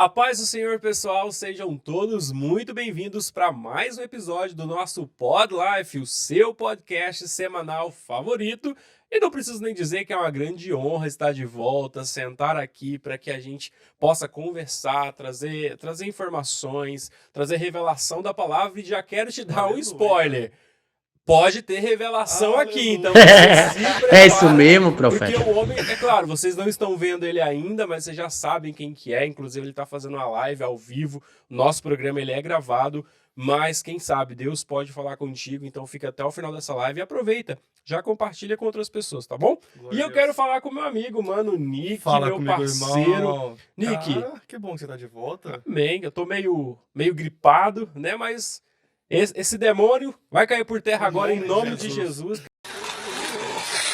A paz do Senhor, pessoal, sejam todos muito bem-vindos para mais um episódio do nosso Pod Life, o seu podcast semanal favorito. E não preciso nem dizer que é uma grande honra estar de volta, sentar aqui para que a gente possa conversar, trazer informações, trazer revelação da palavra. E já quero te dar um spoiler. Pode ter revelação aqui, então você se prepara, É isso mesmo, profeta. Porque o homem, é claro, vocês não estão vendo ele ainda, mas vocês já sabem quem que é. Inclusive ele está fazendo uma live ao vivo. Nosso programa ele é gravado, mas quem sabe Deus pode falar contigo. Então fica até o final dessa live e aproveita. Já compartilha com outras pessoas, tá bom? Glória E eu a Deus. quero falar com meu amigo, mano, Nick, Fala meu comigo, parceiro. irmão. Nick. Cara, que bom que você tá de volta. Amém. Eu tô meio gripado, né? Mas esse demônio vai cair por terra agora em nome de Jesus.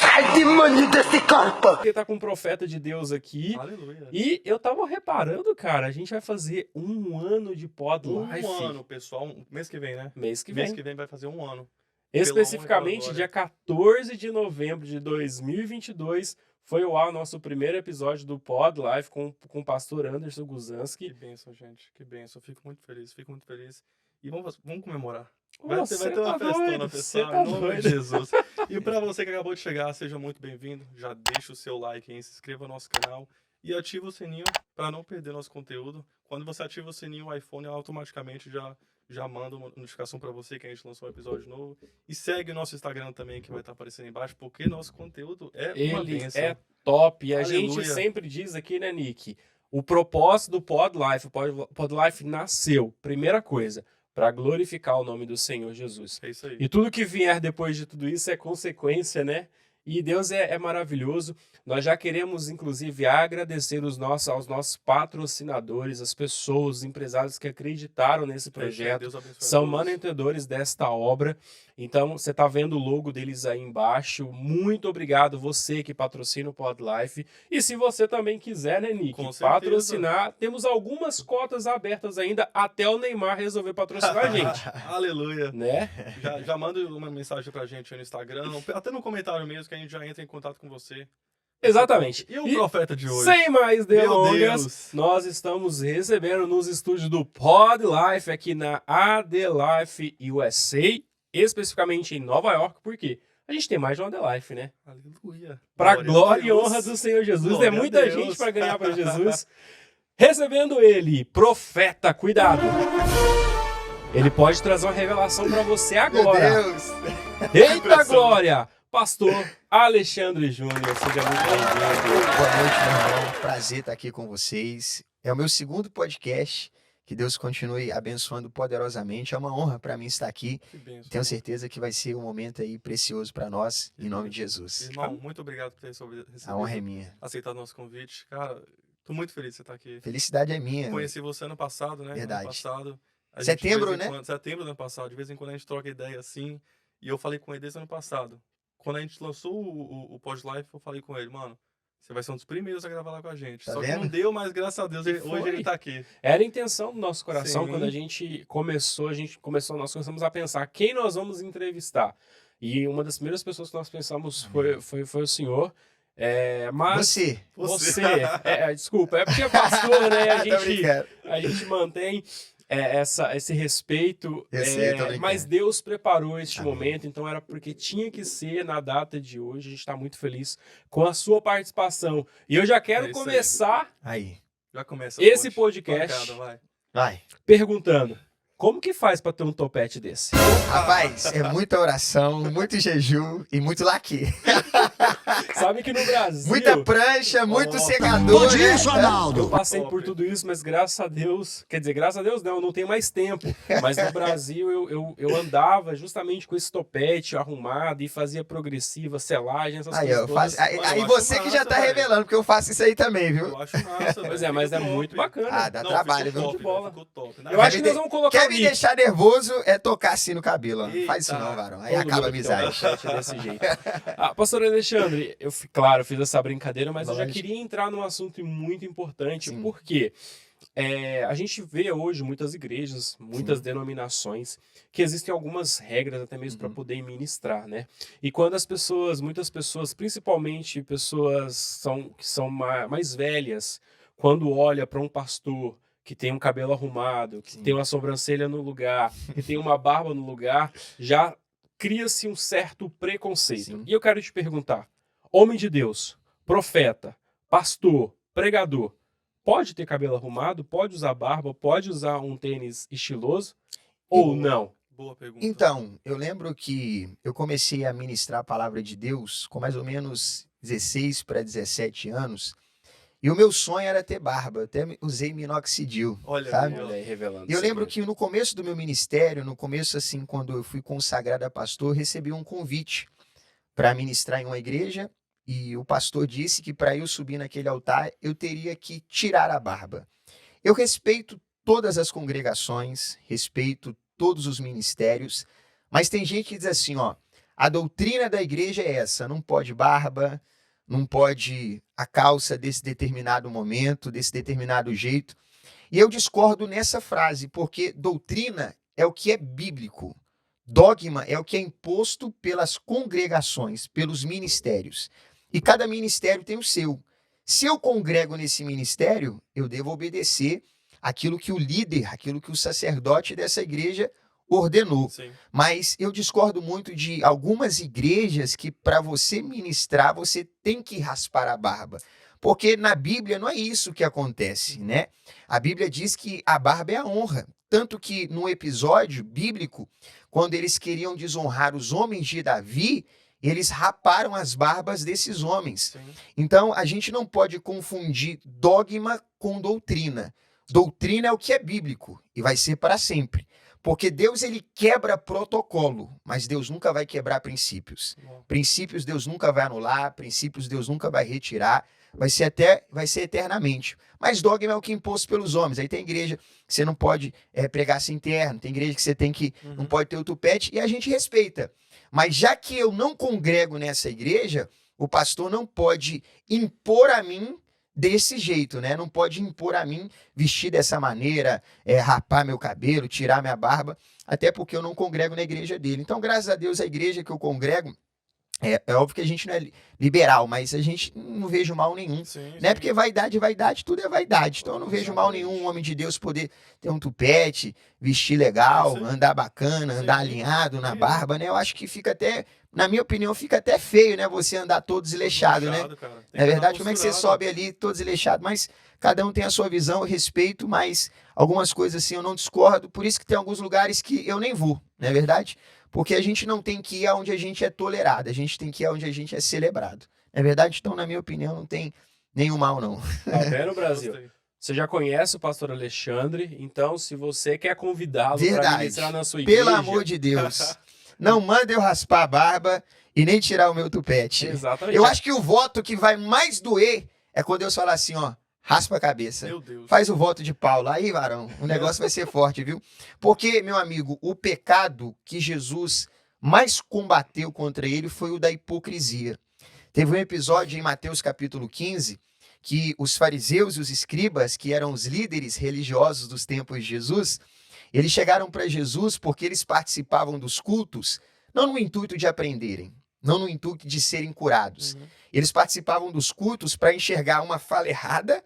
Ai, demônio desse corpo! Porque tá com um profeta de Deus aqui. Aleluia. E eu tava reparando, cara, a gente vai fazer um ano de Pod Life. ano, pessoal. Mês que vem, né? Mês que Mês vem. que vem vai fazer um ano. Especificamente, pela dia 14 de novembro de 2022, foi ao ar o nosso primeiro episódio do Pod Life com o pastor Anderson Que Guzanski. bênção, gente. Que bênção. Fico muito feliz. E vamos comemorar. Ô, Vai cê ter uma tá festona, doido, cê pessoal. tá Em nome doido. de Jesus. E pra você que acabou de chegar, seja muito bem-vindo. Já deixa o seu like aí, se inscreva no nosso canal e ativa o sininho para não perder nosso conteúdo. Quando você ativa o sininho, o iPhone automaticamente já manda uma notificação para você que a gente lançou um episódio novo. E segue o nosso Instagram também, que vai estar aparecendo aí embaixo, porque nosso conteúdo é uma Ele bênção. é top. E a Aleluia. gente sempre diz aqui, né, Nick? O propósito do Pod Life, o Pod Life nasceu, primeira coisa, para glorificar o nome do Senhor Jesus. É isso aí. E tudo que vier depois de tudo isso é consequência, né? E Deus é maravilhoso. Nós já queremos, inclusive, agradecer aos nossos patrocinadores, as pessoas, os empresários que acreditaram nesse projeto. Deus abençoe a São todos. mantenedores desta obra. Então, você está vendo o logo deles aí embaixo. Muito obrigado, você que patrocina o Pod Life. E se você também quiser, né, Nick, Com certeza. patrocinar, temos algumas cotas abertas ainda até o Neymar resolver patrocinar a gente, Aleluia. né? Já manda uma mensagem pra gente aí no Instagram, até no comentário mesmo, que a gente já entra em contato com você. Exatamente. E o profeta de hoje? Sem mais delongas, Deus. nós estamos recebendo nos estúdios do Pod Life aqui na AD Life USA, especificamente em Nova York, porque a gente tem mais de uma AD Life, né? Aleluia. Para a glória e Deus. honra do Senhor Jesus. Glória É a muita Deus. gente para ganhar para Jesus. Recebendo ele, profeta, cuidado. Ele pode trazer uma revelação para você agora. Meu Deus! Eita glória! Pastor Alexandre Júnior, seja muito bem-vindo. Boa noite, meu irmão. Prazer estar aqui com vocês. É o meu segundo podcast. Que Deus continue abençoando poderosamente. É uma honra para mim estar aqui. Que bênção. Tenho certeza que vai ser um momento aí precioso para nós, em nome de Jesus. Irmão, muito obrigado por ter A honra é recebido, minha. aceitado nosso convite. Cara, tô muito feliz de você estar aqui. Felicidade é minha. Conheci você ano passado, né? Verdade. Ano passado. A Setembro, gente, de vez em né? quando- setembro do ano passado. De vez em quando a gente troca ideia assim. E eu falei com ele desde ano passado. Quando a gente lançou o Pod Life, eu falei com ele, mano, você vai ser um dos primeiros a gravar lá com a gente. Tá Só que vendo? não deu, mas graças a Deus, Que hoje foi? ele tá aqui. Era a intenção do nosso coração. Sim. Quando a gente começou, nós começamos a pensar quem nós vamos entrevistar. E uma das primeiras pessoas que nós pensamos foi o senhor. Mas Você. desculpa, é porque é pastor, né? Tá brincando. A gente mantém esse respeito, Eu sei, tô brincando. mas Deus preparou este Amém. momento, então era porque tinha que ser na data de hoje. A gente está muito feliz com a sua participação. E eu já quero É isso aí. começar Aí. Já começa. esse Pod. podcast Pancada, vai. Vai. perguntando: como que faz para ter um topete desse? Rapaz, é muita oração, muito jejum e muito laque. Sabe que no Brasil Muita prancha, muito Ó. secador. Pode né? isso, Arnaldo? eu passei Top. por tudo isso, mas graças a Deus, quer dizer, graças a Deus não, eu não tenho mais tempo. Mas no Brasil eu andava justamente com esse topete arrumado e fazia progressiva, selagem, essas Aí, coisas ó, todas. aí Mano, eu você acho que já massa, tá velho. revelando, porque eu faço isso aí também, viu? Eu acho massa, Pois velho. é, mas é Ficou muito top. bacana. Ah, dá Não, trabalho, ficou viu? top, de bola. Ficou top. Eu acho que nós vamos colocar Quer o me Nick. deixar nervoso é tocar assim no cabelo, ó. Não faz isso Eita. não, varão. Aí Todo acaba a mundo tem um amizade. topete desse jeito. Pastor Alexandre, claro, fiz essa brincadeira, mas eu já Lógico. queria entrar num assunto muito importante, Sim. porque a gente vê hoje muitas igrejas, muitas denominações, que existem algumas regras até mesmo para Uhum. poder ministrar, né? E quando muitas pessoas, principalmente pessoas que são mais velhas, quando olha para um pastor que tem um cabelo arrumado, que tem uma sobrancelha no lugar, que tem uma barba no lugar, já cria-se um certo preconceito. Sim. E eu quero te perguntar, homem de Deus, profeta, pastor, pregador, pode ter cabelo arrumado, pode usar barba, pode usar um tênis estiloso ou não? Boa pergunta. Então, eu lembro que eu comecei a ministrar a palavra de Deus com mais ou menos 16 para 17 anos. E o meu sonho era ter barba. Até usei minoxidil, Olha sabe? aí, ó. Olha aí, revelando. E eu lembro segredo. que no começo do meu ministério, no começo assim, quando eu fui consagrado a pastor, eu recebi um convite para ministrar em uma igreja. E o pastor disse que para eu subir naquele altar, eu teria que tirar a barba. Eu respeito todas as congregações, respeito todos os ministérios, mas tem gente que diz assim, ó, a doutrina da igreja é essa, não pode barba, não pode a calça desse determinado momento, desse determinado jeito. E eu discordo nessa frase, porque doutrina é o que é bíblico. Dogma é o que é imposto pelas congregações, pelos ministérios. E cada ministério tem o seu. Se eu congrego nesse ministério, eu devo obedecer aquilo que o líder, aquilo que o sacerdote dessa igreja ordenou. Sim. Mas eu discordo muito de algumas igrejas que para você ministrar, você tem que raspar a barba. Porque na Bíblia não é isso que acontece, né? A Bíblia diz que a barba é a honra. Tanto que no episódio bíblico, quando eles queriam desonrar os homens de Davi, eles raparam as barbas desses homens. Sim. Então, a gente não pode confundir dogma com doutrina. Doutrina é o que é bíblico e vai ser para sempre. Porque Deus, ele quebra protocolo, mas Deus nunca vai quebrar princípios. Bom. Princípios Deus nunca vai anular, princípios Deus nunca vai retirar, vai ser eternamente. Mas dogma é o que é imposto pelos homens. Aí tem igreja que você não pode pregar sem terno, tem igreja que você não pode ter o tupete, e a gente respeita. Mas já que eu não congrego nessa igreja, o pastor não pode impor a mim desse jeito, né? Não pode impor a mim vestir dessa maneira, rapar meu cabelo, tirar minha barba, até porque eu não congrego na igreja dele. Então, graças a Deus, a igreja que eu congrego, é óbvio que a gente não é liberal, mas a gente não vejo mal nenhum. Sim, Né? sim. Porque vaidade, tudo é vaidade. Então eu não vejo mal nenhum um homem de Deus poder ter um tupete, vestir legal, Sim. andar bacana, andar Sim. alinhado na Sim. barba, né? Eu acho que fica até, na minha opinião, fica até feio, né? Você andar todo desleixado, né? Cara. Tem Não é que andar verdade? Como é que você posturado. sobe ali todo desleixado? Mas cada um tem a sua visão, eu respeito, mas algumas coisas assim eu não discordo. Por isso que tem alguns lugares que eu nem vou, não é verdade? Porque a gente não tem que ir aonde a gente é tolerado, a gente tem que ir aonde a gente é celebrado. Não é verdade? Então, na minha opinião, não tem nenhum mal, não. Até no Brasil. Gostei. Você já conhece o pastor Alexandre, então se você quer convidá-lo para Verdade. ministrar na sua igreja... Pelo amor de Deus. Não manda eu raspar a barba e nem tirar o meu tupete. Exatamente. Eu acho que o voto que vai mais doer é quando Deus falar assim, ó, raspa a cabeça. Meu Deus. Faz o voto de Paulo. Aí, varão, o negócio vai ser forte, viu? Porque, meu amigo, o pecado que Jesus mais combateu contra ele foi o da hipocrisia. Teve um episódio em Mateus capítulo 15 que os fariseus e os escribas, que eram os líderes religiosos dos tempos de Jesus, eles chegaram para Jesus porque eles participavam dos cultos, não no intuito de aprenderem, não no intuito de serem curados. Uhum. Eles participavam dos cultos para enxergar uma fala errada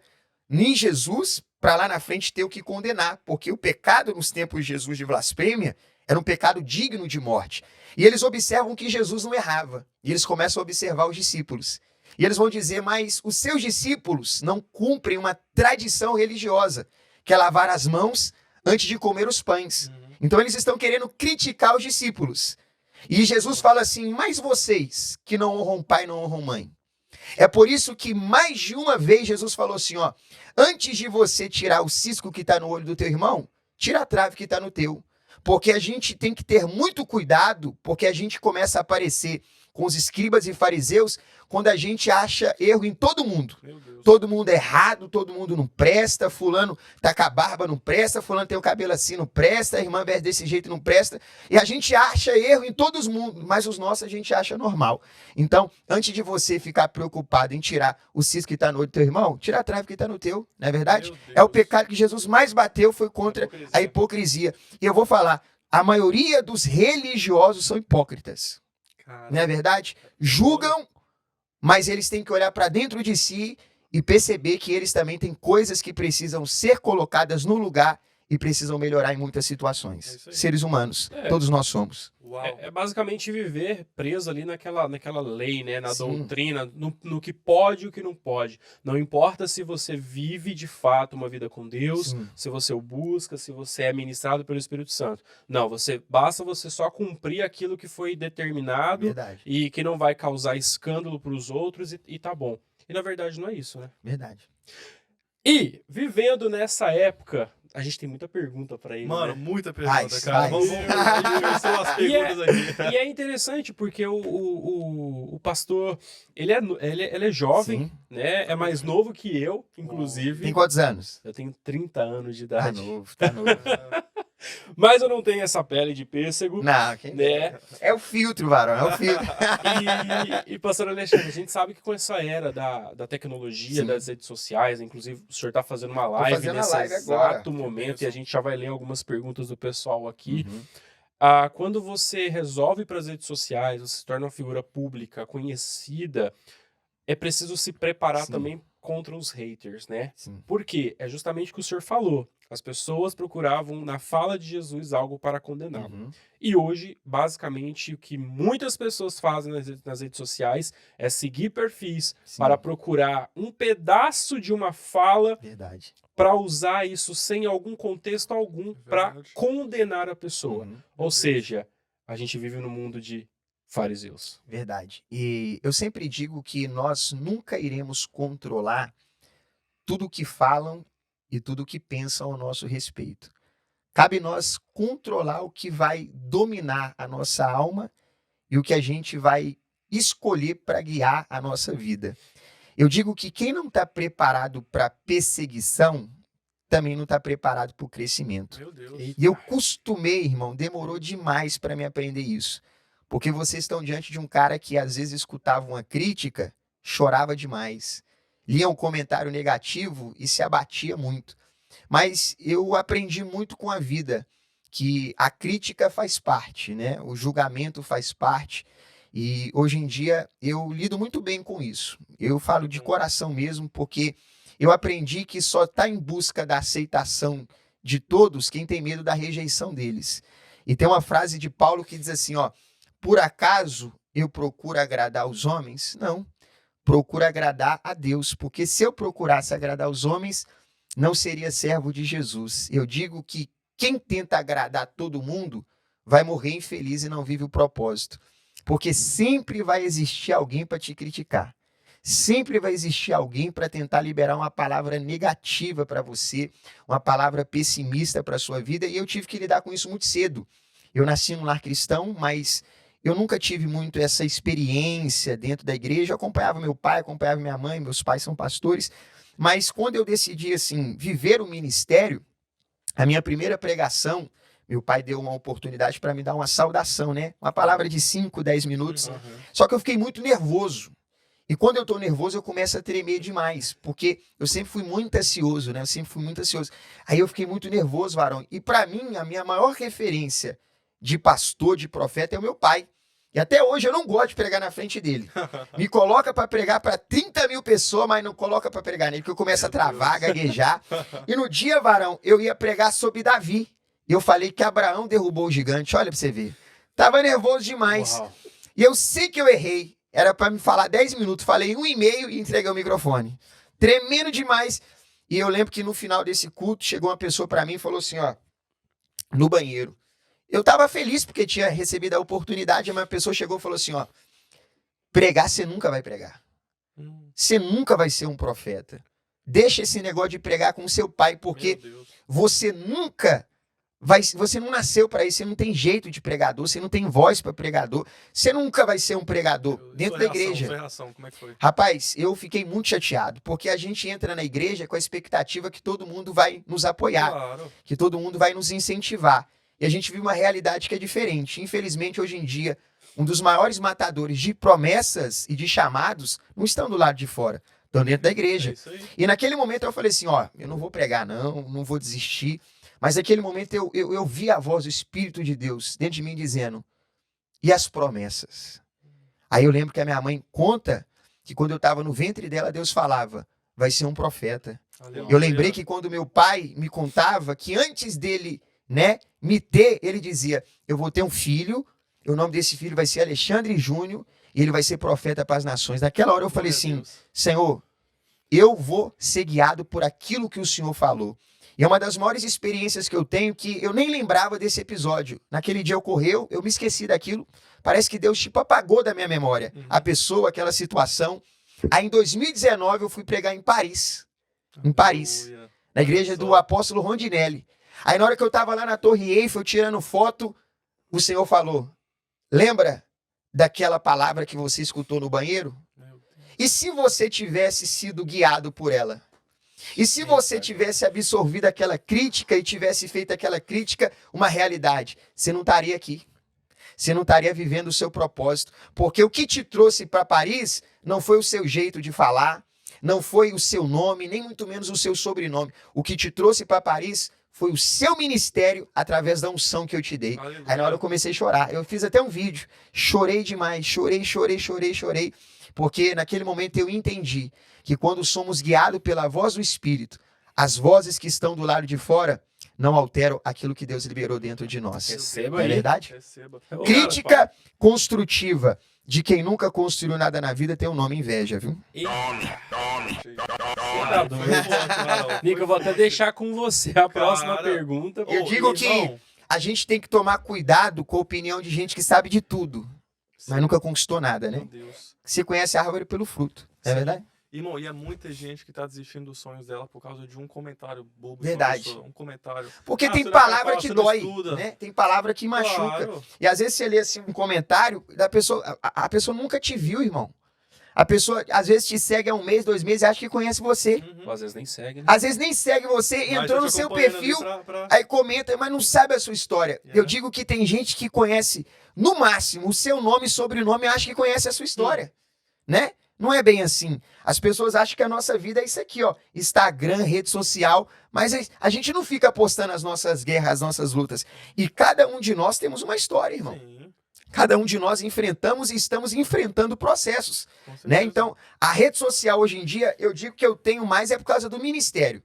em Jesus, para lá na frente ter o que condenar, porque o pecado nos tempos de Jesus de blasfêmia era um pecado digno de morte. E eles observam que Jesus não errava, e eles começam a observar os discípulos. E eles vão dizer, mas os seus discípulos não cumprem uma tradição religiosa, que é lavar as mãos antes de comer os pães. Uhum. Então eles estão querendo criticar os discípulos. E Jesus fala assim, mas vocês que não honram pai e não honram mãe. É por isso que mais de uma vez Jesus falou assim, ó, antes de você tirar o cisco que está no olho do teu irmão, tira a trave que está no teu. Porque a gente tem que ter muito cuidado, porque a gente começa a aparecer com os escribas e fariseus quando a gente acha erro em todo mundo. Meu Deus. Todo mundo é errado, todo mundo não presta, fulano tá com a barba, não presta, fulano tem o cabelo assim, não presta, a irmã veste desse jeito, não presta. E a gente acha erro em todos os mundos, mas os nossos a gente acha normal. Então, antes de você ficar preocupado em tirar o cisco que está no olho do teu irmão, tira a trave que está no teu, não é verdade? Meu Deus. É o pecado que Jesus mais bateu, foi contra a hipocrisia. E eu vou falar, a maioria dos religiosos são hipócritas. Cara. Não é verdade? Julgam, mas eles têm que olhar para dentro de si e perceber que eles também têm coisas que precisam ser colocadas no lugar e precisam melhorar em muitas É situações. isso aí. Seres humanos, É. todos nós somos. Uau. É basicamente viver preso ali naquela lei, né? Na Sim. doutrina, no que pode e o que não pode. Não importa se você vive de fato uma vida com Deus, Sim. se você o busca, se você é ministrado pelo Espírito Santo. Não, basta você só cumprir aquilo que foi determinado Verdade, e que não vai causar escândalo para os outros e tá bom. E na verdade não é isso, né? verdade. E vivendo nessa época, a gente tem muita pergunta para ele, Mano, né? muita pergunta, Vai, cara. vai. Vamos ver as perguntas aqui. E é interessante porque o pastor, ele é jovem, Sim. né? É mais novo que eu, inclusive. Tem quantos anos? Eu tenho 30 anos de Tá idade. novo, tá novo. Mas eu não tenho essa pele de pêssego. Não, quem Né? É o filtro, varão, é o filtro. E pastor Alexandre, a gente sabe que com essa era da tecnologia, Sim. das redes sociais, inclusive o senhor está fazendo uma live fazendo a nesse live exato agora. momento e a gente já vai ler algumas perguntas do pessoal aqui. Uhum. Quando você resolve para as redes sociais, você se torna uma figura pública, conhecida, é preciso se preparar Sim. também contra os haters, né? Sim. Por quê? É justamente o que o senhor falou. As pessoas procuravam na fala de Jesus algo para condená-lo. Uhum. E hoje, basicamente, o que muitas pessoas fazem nas redes sociais é seguir perfis Sim. para procurar um pedaço de uma fala Verdade. para usar isso sem algum contexto algum para Verdade. condenar a pessoa. Uhum. Ou seja, a gente vive no mundo de fariseus. Verdade. E eu sempre digo que nós nunca iremos controlar tudo o que falam e tudo o que pensam ao nosso respeito. Cabe nós controlar o que vai dominar a nossa alma e o que a gente vai escolher para guiar a nossa vida. Eu digo que quem não está preparado para perseguição também não está preparado para o crescimento. Meu Deus. E eu costumei, irmão, demorou demais para me aprender isso. Porque vocês estão diante de um cara que às vezes escutava uma crítica, chorava demais. Lia um comentário negativo e se abatia muito. Mas eu aprendi muito com a vida, que a crítica faz parte, né? O julgamento faz parte. E hoje em dia eu lido muito bem com isso. Eu falo de coração mesmo, porque eu aprendi que só está em busca da aceitação de todos quem tem medo da rejeição deles. E tem uma frase de Paulo que diz assim, ó, por acaso eu procuro agradar os homens? Não, procuro agradar a Deus, porque se eu procurasse agradar os homens, não seria servo de Jesus. Eu digo que quem tenta agradar todo mundo vai morrer infeliz e não vive o propósito, porque sempre vai existir alguém para te criticar. Sempre vai existir alguém para tentar liberar uma palavra negativa para você, uma palavra pessimista para a sua vida, e eu tive que lidar com isso muito cedo. Eu nasci num lar cristão, mas eu nunca tive muito essa experiência dentro da igreja. Eu acompanhava meu pai, acompanhava minha mãe, meus pais são pastores, mas quando eu decidi assim viver o ministério, a minha primeira pregação, meu pai deu uma oportunidade para me dar uma saudação, né? Uma palavra de 5, 10 minutos. Uhum. Só que eu fiquei muito nervoso. E quando eu estou nervoso, eu começo a tremer demais, porque eu sempre fui muito ansioso, né? Eu sempre fui muito ansioso. Aí eu fiquei muito nervoso, varão. E para mim, a minha maior referência de pastor, de profeta, é o meu pai. E até hoje eu não gosto de pregar na frente dele. Me coloca para pregar para 30 mil pessoas, mas não coloca para pregar nele, porque eu começo a travar, gaguejar. E no dia, varão, eu ia pregar sobre Davi. E eu falei que Abraão derrubou o gigante. Olha para você ver. Tava nervoso demais. Uau. E eu sei que eu errei. Era para me falar 10 minutos. Falei 1,5 e entreguei o microfone. Tremendo demais. E eu lembro que no final desse culto, chegou uma pessoa para mim e falou assim, ó, no banheiro. Eu tava feliz porque tinha recebido a oportunidade, mas a pessoa chegou e falou assim, ó, pregar você nunca vai pregar. Você nunca vai ser um profeta. Deixa esse negócio de pregar com seu pai, porque Meu Deus. você nunca vai, você não nasceu para isso, você não tem jeito de pregador, você não tem voz para pregador, você nunca vai ser um pregador dentro da igreja. Sua reação, como é que foi? Rapaz, eu fiquei muito chateado, porque a gente entra na igreja com a expectativa que todo mundo vai nos apoiar, Claro. que todo mundo vai nos incentivar. E a gente vive uma realidade que é diferente. Infelizmente, hoje em dia, um dos maiores matadores de promessas e de chamados não estão do lado de fora, estão dentro da É igreja. isso aí. E naquele momento eu falei assim, ó, eu não vou pregar não vou desistir. Mas naquele momento eu vi a voz do Espírito de Deus dentro de mim dizendo, e as promessas? Aí eu lembro que a minha mãe conta que quando eu estava no ventre dela, Deus falava, vai ser um profeta. Aleluia. Eu lembrei que quando meu pai me contava que antes dele, né, me ter, ele dizia, eu vou ter um filho, o nome desse filho vai ser Alexandre Júnior, e ele vai ser profeta para as nações. Naquela hora eu falei Glória a assim, Deus. Senhor, eu vou ser guiado por aquilo que o Senhor falou. E é uma das maiores experiências que eu tenho, que eu nem lembrava desse episódio. Naquele dia ocorreu, eu me esqueci daquilo. Parece que Deus tipo apagou da minha memória a pessoa, aquela situação. Aí em 2019 eu fui pregar em Paris, Aleluia. na igreja do apóstolo Rondinelli. Aí na hora que eu tava lá na Torre Eiffel tirando foto, o Senhor falou, lembra daquela palavra que você escutou no banheiro? Meu Deus. E se você tivesse sido guiado por ela? E se você tivesse absorvido aquela crítica e tivesse feito aquela crítica uma realidade? Você não estaria aqui. Você não estaria vivendo o seu propósito. Porque o que te trouxe para Paris não foi o seu jeito de falar, não foi o seu nome, nem muito menos o seu sobrenome. O que te trouxe para Paris foi o seu ministério através da unção que eu te dei. Aleluia. Aí na hora eu comecei a chorar. Eu fiz até um vídeo. Chorei demais. Chorei. Porque naquele momento eu entendi que quando somos guiados pela voz do Espírito, as vozes que estão do lado de fora não alteram aquilo que Deus liberou dentro de nós. Receba Não é aí. verdade? Receba. Ô, Crítica construtiva de quem nunca construiu nada na vida tem o nome inveja, viu? Tá doido. Nico, eu vou até deixar com você a próxima Cara, pergunta. Eu digo que a gente tem que tomar cuidado com a opinião de gente que sabe de tudo, mas nunca conquistou nada, Meu né? Deus. Você conhece a árvore pelo fruto, não é Sim. verdade? Irmão, e é muita gente que tá desistindo dos sonhos dela por causa de um comentário bobo. de uma Verdade. pessoa, um comentário. Porque Ah, tem você não quer palavra falar, que você não dói, estuda. né? Tem palavra que machuca. Claro. E às vezes você lê assim um comentário da pessoa, a pessoa nunca te viu, irmão. A pessoa às vezes te segue há 1 mês, 2 meses e acha que conhece você. Uhum. Às vezes nem segue, né? Às vezes nem segue você, Mas entrou eu no te seu acompanhando perfil, ali pra- aí comenta, mas não sabe a sua história. Yeah. Eu digo que tem gente que conhece, no máximo, o seu nome e sobrenome e acha que conhece a sua história, né? Não é bem assim. As pessoas acham que a nossa vida é isso aqui, ó, Instagram, rede social, mas a gente não fica postando as nossas guerras, as nossas lutas. E cada um de nós temos uma história, irmão. Sim, Cada um de nós enfrentamos e estamos enfrentando processos, com certeza. né? Então, a rede social hoje em dia, eu digo que eu tenho mais é por causa do ministério.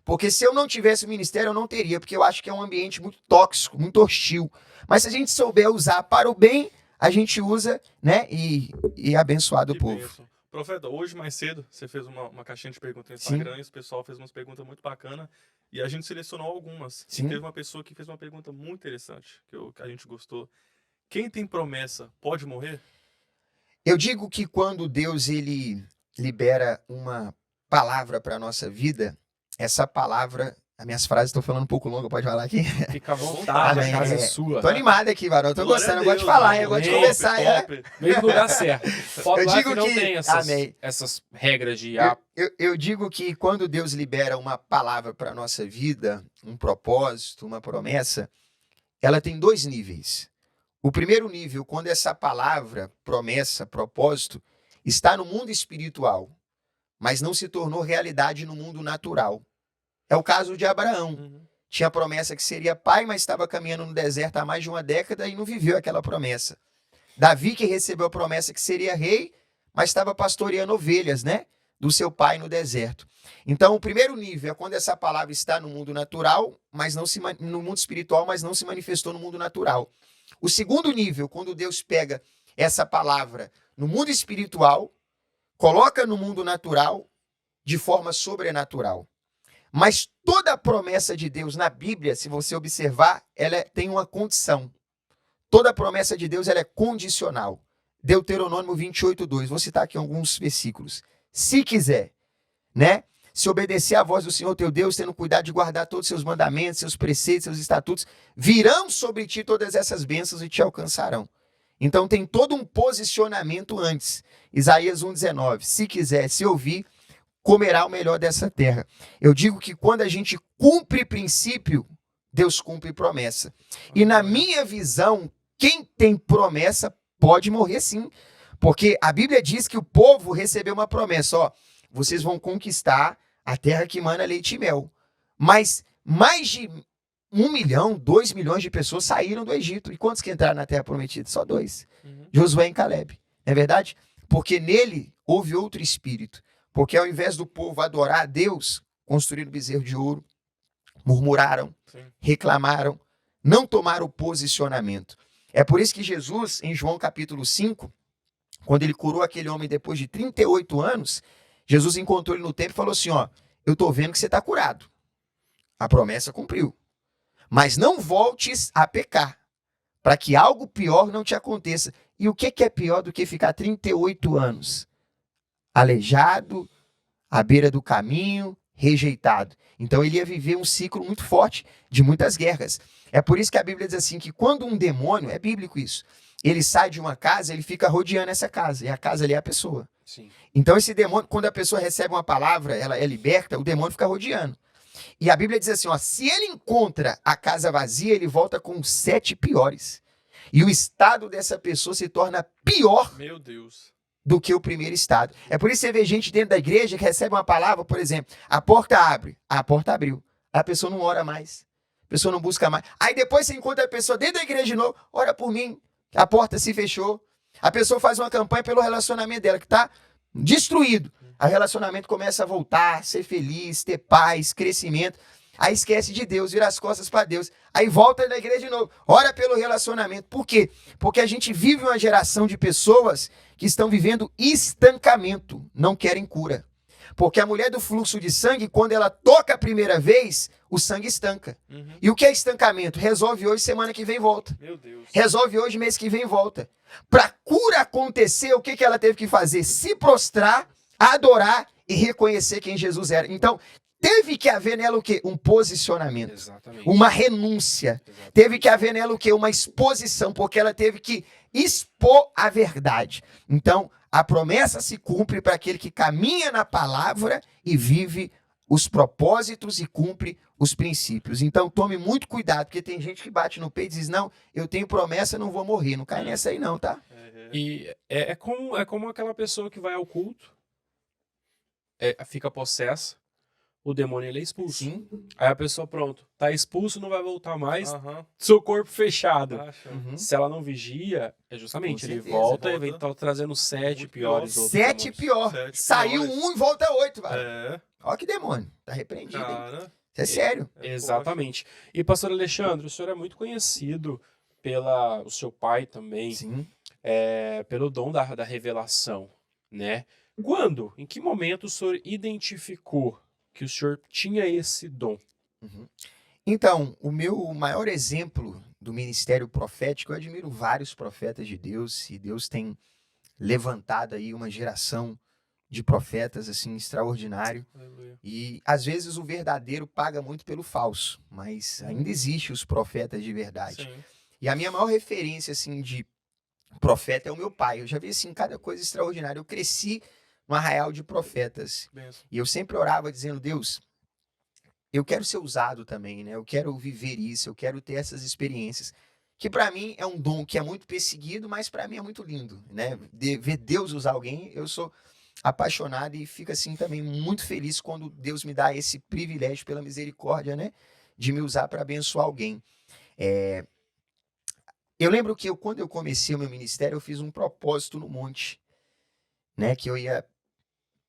Porque se eu não tivesse o ministério, eu não teria, porque eu acho que é um ambiente muito tóxico, muito hostil. Mas se a gente souber usar para o bem, a gente usa, né? E é abençoado o Que povo. bênção. Profeta, hoje mais cedo você fez uma caixinha de perguntas no Sim. Instagram e o pessoal fez umas perguntas muito bacanas e a gente selecionou algumas. Sim. E teve uma pessoa que fez uma pergunta muito interessante, que a gente gostou. Quem tem promessa pode morrer? Eu digo que quando Deus ele libera uma palavra para a nossa vida, essa palavra, as minhas frases estão falando um pouco longas, pode falar aqui? Fica à vontade, Amém. a casa é sua. Tô animado aqui, varão, tô Glória gostando, a eu gosto de Deus, falar, irmão. eu gosto de Top, conversar. é. Top. Meio no lugar certo. Foto Eu Life digo não que- tem Amém. essas regras de... Eu digo que quando Deus libera uma palavra para a nossa vida, um propósito, uma promessa, ela tem 2 níveis. O primeiro nível, quando essa palavra, promessa, propósito, está no mundo espiritual, mas não se tornou realidade no mundo natural. É o caso de Abraão. Uhum. Tinha a promessa que seria pai, mas estava caminhando no deserto há mais de 1 década e não viveu aquela promessa. Davi, que recebeu a promessa que seria rei, mas estava pastoreando ovelhas, né? Do seu pai no deserto. Então, o primeiro nível é quando essa palavra está no mundo natural, mas não se no mundo espiritual, mas não se manifestou no mundo natural. O segundo nível, quando Deus pega essa palavra no mundo espiritual, coloca no mundo natural de forma sobrenatural. Mas toda a promessa de Deus na Bíblia, se você observar, ela tem uma condição. Toda a promessa de Deus ela é condicional. Deuteronômio 28:2. Vou citar aqui alguns versículos. Se quiser, né? Se obedecer à voz do Senhor teu Deus, tendo cuidado de guardar todos os seus mandamentos, seus preceitos, seus estatutos, virão sobre ti todas essas bênçãos e te alcançarão. Então tem todo um posicionamento antes. Isaías 1:19. Se quiser, se ouvir, comerá o melhor dessa terra. Eu digo que quando a gente cumpre princípio, Deus cumpre promessa. E na minha visão, quem tem promessa pode morrer sim. Porque a Bíblia diz que o povo recebeu uma promessa. Ó, vocês vão conquistar a terra que mana leite e mel. Mas mais de 1 milhão, 2 milhões de pessoas saíram do Egito. E quantos que entraram na terra prometida? Só 2. Uhum. Josué e Caleb. Não é verdade? Porque nele houve outro espírito. Porque ao invés do povo adorar a Deus, construíram bezerro de ouro, murmuraram, Sim. reclamaram, não tomaram posicionamento. É por isso que Jesus, em João capítulo 5, quando ele curou aquele homem depois de 38 anos, Jesus encontrou ele no templo e falou assim, ó, eu tô vendo que você está curado. A promessa cumpriu. Mas não voltes a pecar, para que algo pior não te aconteça. E o que é pior do que ficar 38 anos? Aleijado, à beira do caminho, rejeitado. Então ele ia viver um ciclo muito forte de muitas guerras. É por isso que a Bíblia diz assim, que quando um demônio, é bíblico isso, ele sai de uma casa, ele fica rodeando essa casa, e a casa ali é a pessoa. Sim. Então esse demônio, quando a pessoa recebe uma palavra, ela é liberta, o demônio fica rodeando. E a Bíblia diz assim, ó, se ele encontra a casa vazia, ele volta com 7 piores. E o estado dessa pessoa se torna pior Meu Deus. do que o primeiro estado. É por isso que você vê gente dentro da igreja que recebe uma palavra, por exemplo, a porta abre, a porta abriu. A pessoa não ora mais, a pessoa não busca mais. Aí depois você encontra a pessoa dentro da igreja de novo, ora por mim, a porta se fechou. A pessoa faz uma campanha pelo relacionamento dela, que está destruído. O relacionamento começa a voltar, ser feliz, ter paz, crescimento. Aí esquece de Deus, vira as costas para Deus. Aí volta na igreja de novo, ora pelo relacionamento. Por quê? Porque a gente vive uma geração de pessoas que estão vivendo estancamento, não querem cura. Porque a mulher do fluxo de sangue, quando ela toca a primeira vez, o sangue estanca. Uhum. E o que é estancamento? Resolve hoje, semana que vem volta. Meu Deus. Resolve hoje, mês que vem volta. Para cura acontecer, o que ela teve que fazer? Se prostrar, adorar e reconhecer quem Jesus era. Então, teve que haver nela o quê? Um posicionamento. Exatamente. Uma renúncia. Exatamente. Teve que haver nela o quê? Uma exposição, porque ela teve que expor a verdade. Então, a promessa se cumpre para aquele que caminha na palavra e vive os propósitos e cumpre os princípios. Então, tome muito cuidado, porque tem gente que bate no peito e diz, não, eu tenho promessa, não vou morrer. Não cai nessa aí não, tá? E é como aquela pessoa que vai ao culto, fica possessa, o demônio ele é expulso. Sim. Aí a pessoa, pronto, tá expulso, não vai voltar mais, Aham. seu corpo fechado. Acha. Uhum. Se ela não vigia, é justamente, Com ele certeza, volta e volta. vem tá trazendo 7 Muito piores pior. outros 7 demônios. pior. 7 Saiu piores. 1 e volta 8, velho. É, Olha que demônio. Tá repreendido, hein? cara. Isso é sério. É Exatamente. E pastor Alexandre, o senhor é muito conhecido pela o seu pai também, Sim. pelo dom da revelação, né? Quando, em que momento o senhor identificou que o senhor tinha esse dom? Então, o meu maior exemplo do ministério profético, eu admiro vários profetas de Deus, e Deus tem levantado aí uma geração de profetas assim extraordinário. Aleluia. E às vezes o verdadeiro paga muito pelo falso, mas ainda existe os profetas de verdade. Sim. E a minha maior referência assim de profeta é o meu pai. Eu já vi assim cada coisa extraordinária. Eu cresci no arraial de profetas. Benção. E eu sempre orava dizendo, Deus, eu quero ser usado também, né? Eu quero viver isso, eu quero ter essas experiências. Que para mim é um dom que é muito perseguido, mas para mim é muito lindo, né? Ver Deus usar alguém, eu sou apaixonado e fico assim também muito feliz quando Deus me dá esse privilégio pela misericórdia, né? De me usar para abençoar alguém. Eu lembro que quando eu comecei o meu ministério, eu fiz um propósito no monte, né? Que eu ia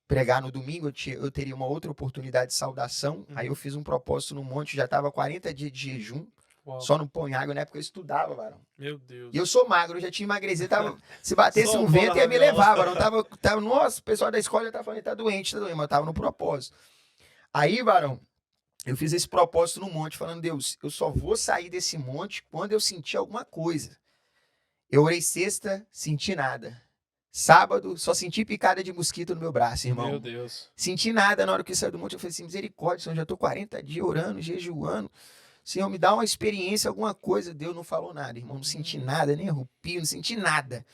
pregar no domingo, eu teria uma outra oportunidade de saudação. Aí eu fiz um propósito no monte, já estava 40 dias de jejum, Uau. só no pão e água. Na época eu estudava, varão. Meu Deus. E eu sou magro, eu já tinha emagrecido, se batesse Só um um vento ia me bola levar, rabiola. varão. Nossa, o pessoal da escola já tava falando, tá doente, mas eu tava no propósito. Aí, varão, eu fiz esse propósito no monte, falando, Deus, eu só vou sair desse monte quando eu sentir alguma coisa. Eu orei sexta, senti nada. Sábado, só senti picada de mosquito no meu braço, irmão. Meu Deus. Senti nada na hora que eu saí do monte. Eu falei assim, misericórdia, Senhor, já tô 40 dias orando, jejuando. Senhor, me dá uma experiência, alguma coisa. Deus não falou nada, irmão. Não senti nada, nem arrepio, não senti nada.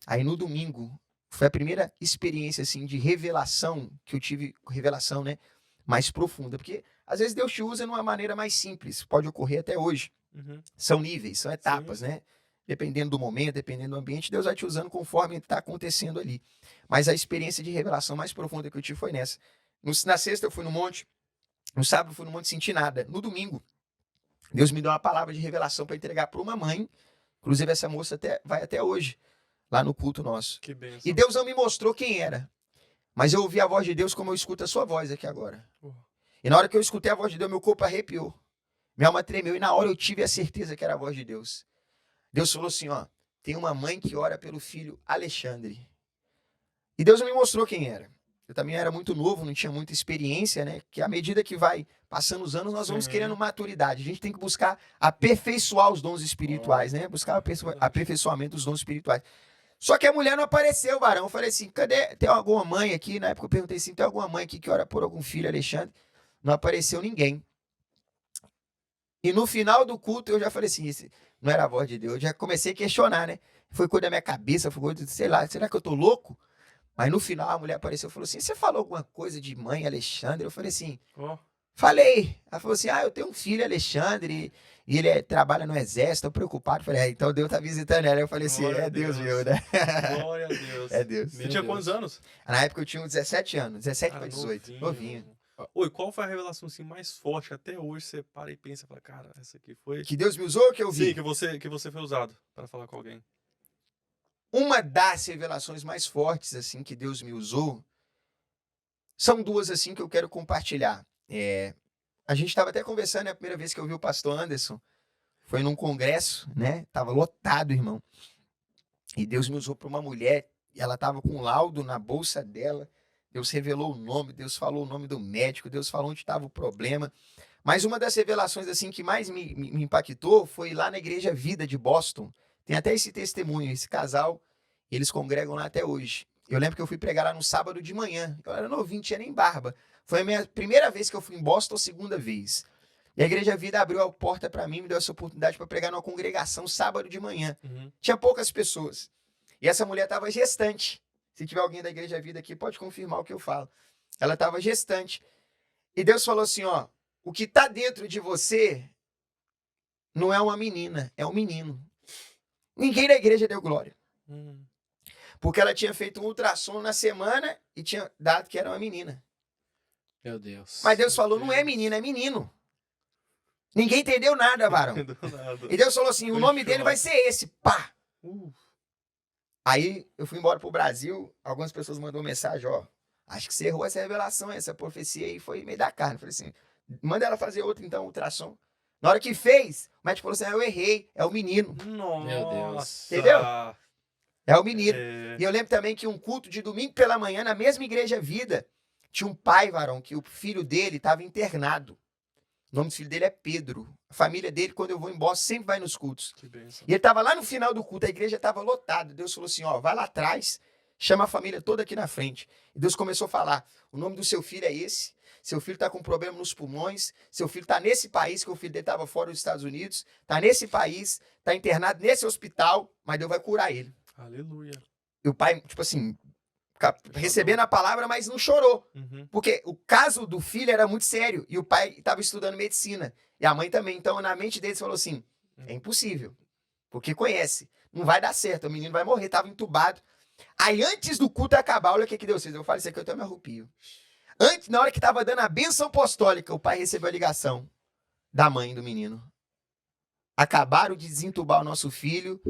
Aí no domingo, foi a primeira experiência, assim, de revelação que eu tive, revelação, né, mais profunda. Porque, às vezes, Deus te usa de uma maneira mais simples. Pode ocorrer até hoje. Uhum. São níveis, são etapas, né? Dependendo do momento, dependendo do ambiente, Deus vai te usando conforme está acontecendo ali. Mas a experiência de revelação mais profunda que eu tive foi nessa. Na sexta eu fui no monte, no sábado eu fui no monte e senti nada. No domingo, Deus me deu uma palavra de revelação para entregar para uma mãe. Inclusive essa moça vai até hoje, lá no culto nosso. Que benção. E Deus não me mostrou quem era. Mas eu ouvi a voz de Deus como eu escuto a sua voz aqui agora. Oh. E na hora que eu escutei a voz de Deus, meu corpo arrepiou. Minha alma tremeu e na hora eu tive a certeza que era a voz de Deus. Deus falou assim, ó, tem uma mãe que ora pelo filho Alexandre. E Deus me mostrou quem era. Eu também era muito novo, não tinha muita experiência, né? Que à medida que vai passando os anos, nós vamos querendo maturidade. A gente tem que buscar aperfeiçoar os dons espirituais, né? Buscar aperfeiçoamento dos dons espirituais. Só que a mulher não apareceu, varão. Eu falei assim, cadê? Tem alguma mãe aqui? Na época eu perguntei assim, tem alguma mãe aqui que ora por algum filho, Alexandre? Não apareceu ninguém. E no final do culto eu já falei assim, esse não era a voz de Deus. Eu já comecei a questionar, né? Foi coisa da minha cabeça, foi coisa, sei lá, será que eu tô louco? Mas no final a mulher apareceu e falou assim, você falou alguma coisa de mãe Alexandre? Eu falei assim, falei. Ela falou assim, eu tenho um filho Alexandre e ele trabalha no exército, tô preocupado. Eu falei, então Deus tá visitando ela. Eu falei assim, Glória é a Deus Deus. meu, né? Glória a Deus. É Deus. Você tinha quantos anos? Na época eu tinha uns 17 anos, 17 para 18, Novinho. novinho. Oi, qual foi a revelação assim, mais forte que até hoje você para e pensa, fala, cara, essa aqui foi... Que Deus me usou ou que eu vi? Sim, que você foi usado para falar com alguém. Uma das revelações mais fortes, assim, que Deus me usou, são duas, assim, que eu quero compartilhar. A gente estava até conversando, né, a primeira vez que eu vi o pastor Anderson, foi num congresso, né, tava lotado, irmão, e Deus me usou para uma mulher, e ela tava com um laudo na bolsa dela, Deus revelou o nome, Deus falou o nome do médico, Deus falou onde estava o problema, mas uma das revelações, assim, que mais me impactou foi lá na Igreja Vida de Boston. Tem até esse testemunho, esse casal, eles congregam lá até hoje. Eu lembro que eu fui pregar lá no sábado de manhã. Eu era novinho, tinha nem barba. Foi a minha primeira vez que eu fui em Boston, segunda vez. E a Igreja Vida abriu a porta para mim, me deu essa oportunidade para pregar numa congregação sábado de manhã. Tinha poucas pessoas. E essa mulher estava gestante. Se tiver alguém da Igreja Vida aqui, pode confirmar o que eu falo. Ela estava gestante. E Deus falou assim, ó, o que está dentro de você não é uma menina, é um menino. Ninguém da igreja deu glória. Porque ela tinha feito um ultrassom na semana e tinha dado que era uma menina. Meu Deus. Mas Deus falou, não é menina, é menino. Ninguém entendeu nada, varão. E Deus falou assim, o nome dele vai ser esse, pá. Aí eu fui embora pro Brasil, algumas pessoas mandou mensagem, ó, acho que você errou essa revelação, essa profecia aí foi meio da carne. Eu falei assim, manda ela fazer outra então, ultrassom. Na hora que fez, o médico falou assim, eu errei, é o menino. Nossa. Meu Deus. Entendeu? É o menino. E eu lembro também que um culto de domingo pela manhã, na mesma Igreja Vida, tinha um pai, varão, que o filho dele estava internado. O nome do filho dele é Pedro. A família dele, quando eu vou em Boston, sempre vai nos cultos. Que bênção. E ele estava lá no final do culto, a igreja estava lotada. Deus falou assim, ó, vai lá atrás, chama a família toda aqui na frente. E Deus começou a falar, o nome do seu filho é esse, seu filho está com problema nos pulmões, seu filho está nesse país, que o filho dele estava fora dos Estados Unidos, está nesse país, está internado nesse hospital, mas Deus vai curar ele. Aleluia. E o pai, tipo assim, recebendo a palavra, mas não chorou. Porque o caso do filho era muito sério. E o pai estava estudando medicina. E a mãe também. Então, na mente deles, falou assim, é impossível. Porque conhece. Não vai dar certo. O menino vai morrer. Estava entubado. Aí, antes do culto acabar, olha o que Deus fez. Eu falo isso aqui, eu até me arrepio. Antes, na hora que estava dando a bênção apostólica, o pai recebeu a ligação da mãe do menino. Acabaram de desentubar o nosso filho.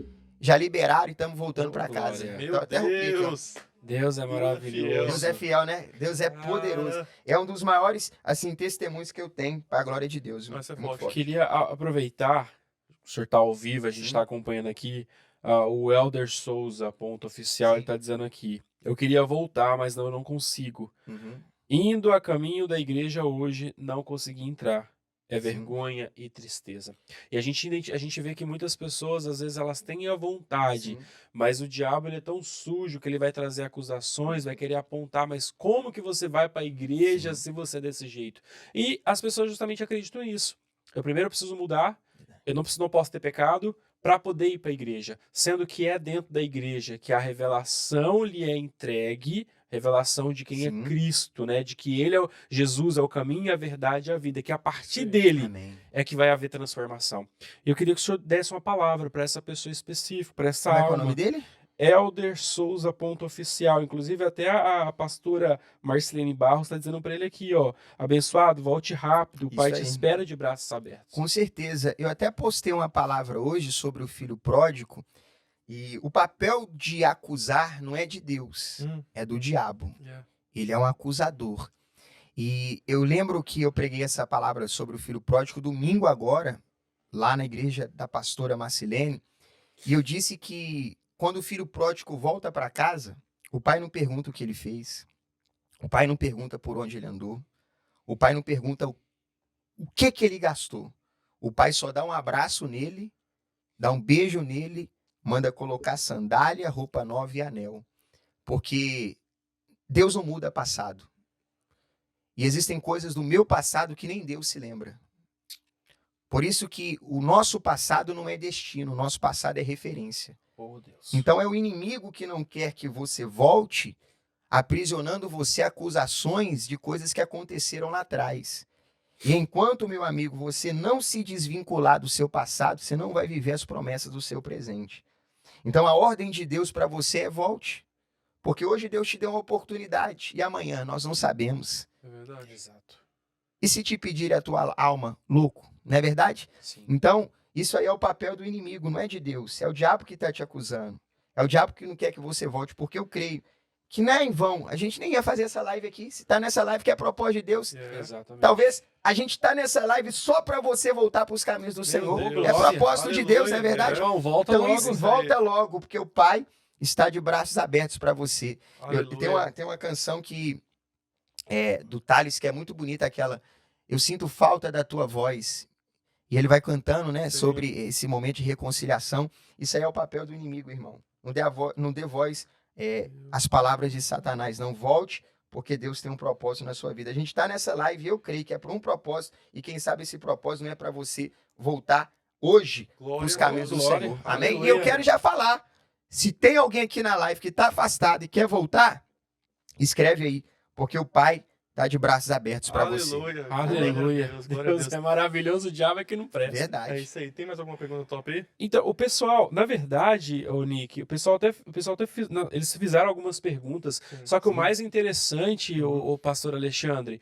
Já liberaram e estamos voltando para casa. Meu Até Deus. Deus é maravilhoso. Deus é fiel, né? Deus é poderoso. É um dos maiores, assim, testemunhos que eu tenho para a glória de Deus. Mas é Muito forte. Queria aproveitar, o senhor está ao vivo, a gente está acompanhando aqui, o Elder Souza, ponto oficial, ele está dizendo aqui, eu queria voltar, mas eu não consigo. Indo a caminho da igreja hoje, não consegui entrar. É vergonha e tristeza. E a gente vê que muitas pessoas, às vezes, elas têm a vontade, mas o diabo ele é tão sujo que ele vai trazer acusações, vai querer apontar, mas como que você vai para a igreja se você é desse jeito? E as pessoas justamente acreditam nisso. Eu primeiro preciso mudar, eu não posso ter pecado para poder ir para a igreja. Sendo que é dentro da igreja que a revelação lhe é entregue, revelação de quem é Cristo, né? De que ele Jesus é o caminho, a verdade e a vida, que a partir dele é que vai haver transformação. E eu queria que o senhor desse uma palavra para essa pessoa específica, para essa alma. Qual é o nome dele? Elder Souza, ponto oficial. Inclusive até a pastora Marcelene Barros está dizendo para ele aqui, ó, abençoado, volte rápido, o Pai te espera de braços abertos. Com certeza. Eu até postei uma palavra hoje sobre o filho pródigo. E o papel de acusar não é de Deus, é do diabo. Ele é um acusador. E eu lembro que eu preguei essa palavra sobre o filho pródigo domingo agora, lá na igreja da pastora Marcilene, e eu disse que quando o filho pródigo volta para casa, o pai não pergunta o que ele fez, o pai não pergunta por onde ele andou, o pai não pergunta o que ele gastou. O pai só dá um abraço nele, dá um beijo nele, manda colocar sandália, roupa nova e anel. Porque Deus não muda passado. E existem coisas do meu passado que nem Deus se lembra. Por isso que o nosso passado não é destino, o nosso passado é referência. Oh, Deus. Então é o inimigo que não quer que você volte, aprisionando você a acusações de coisas que aconteceram lá atrás. E enquanto, meu amigo, você não se desvincular do seu passado, você não vai viver as promessas do seu presente. Então a ordem de Deus para você é volte. Porque hoje Deus te deu uma oportunidade e amanhã nós não sabemos. É verdade. Exato. E se te pedir a tua alma, louco, não é verdade? Sim. Então, isso aí é o papel do inimigo, não é de Deus. É o diabo que está te acusando. É o diabo que não quer que você volte, porque eu creio que não é em vão. A gente nem ia fazer essa live aqui. Se está nessa live que é propósito de Deus, Exatamente. talvez a gente está nessa live só para você voltar para os caminhos do Senhor. Deus. É Glória. propósito de Deus, não é verdade? João, volta Então logo. isso, volta logo, porque o Pai está de braços abertos para você. Aleluia. Tem uma canção que do Thales que é muito bonita, aquela Eu sinto falta da tua voz. E ele vai cantando, né, Sim. sobre esse momento de reconciliação. Isso aí é o papel do inimigo, irmão. Não dê voz às palavras de Satanás. Não volte, porque Deus tem um propósito na sua vida. A gente está nessa live e eu creio que é por um propósito. E quem sabe esse propósito não é para você voltar hoje Glória para os a caminhos Deus, do glória. Senhor. Amém? Aleluia. E eu quero já falar. Se tem alguém aqui na live que está afastado e quer voltar, escreve aí, porque o Pai está de braços abertos para você. Aleluia. Aleluia. Glória a Deus, glória a Deus Deus. é maravilhoso, o diabo é que não presta. É Verdade. isso aí. Tem mais alguma pergunta top aí? Então, o pessoal, na verdade, ô Nick, o pessoal até eles fizeram algumas perguntas, Sim, só que o sim. mais interessante, o pastor Alexandre,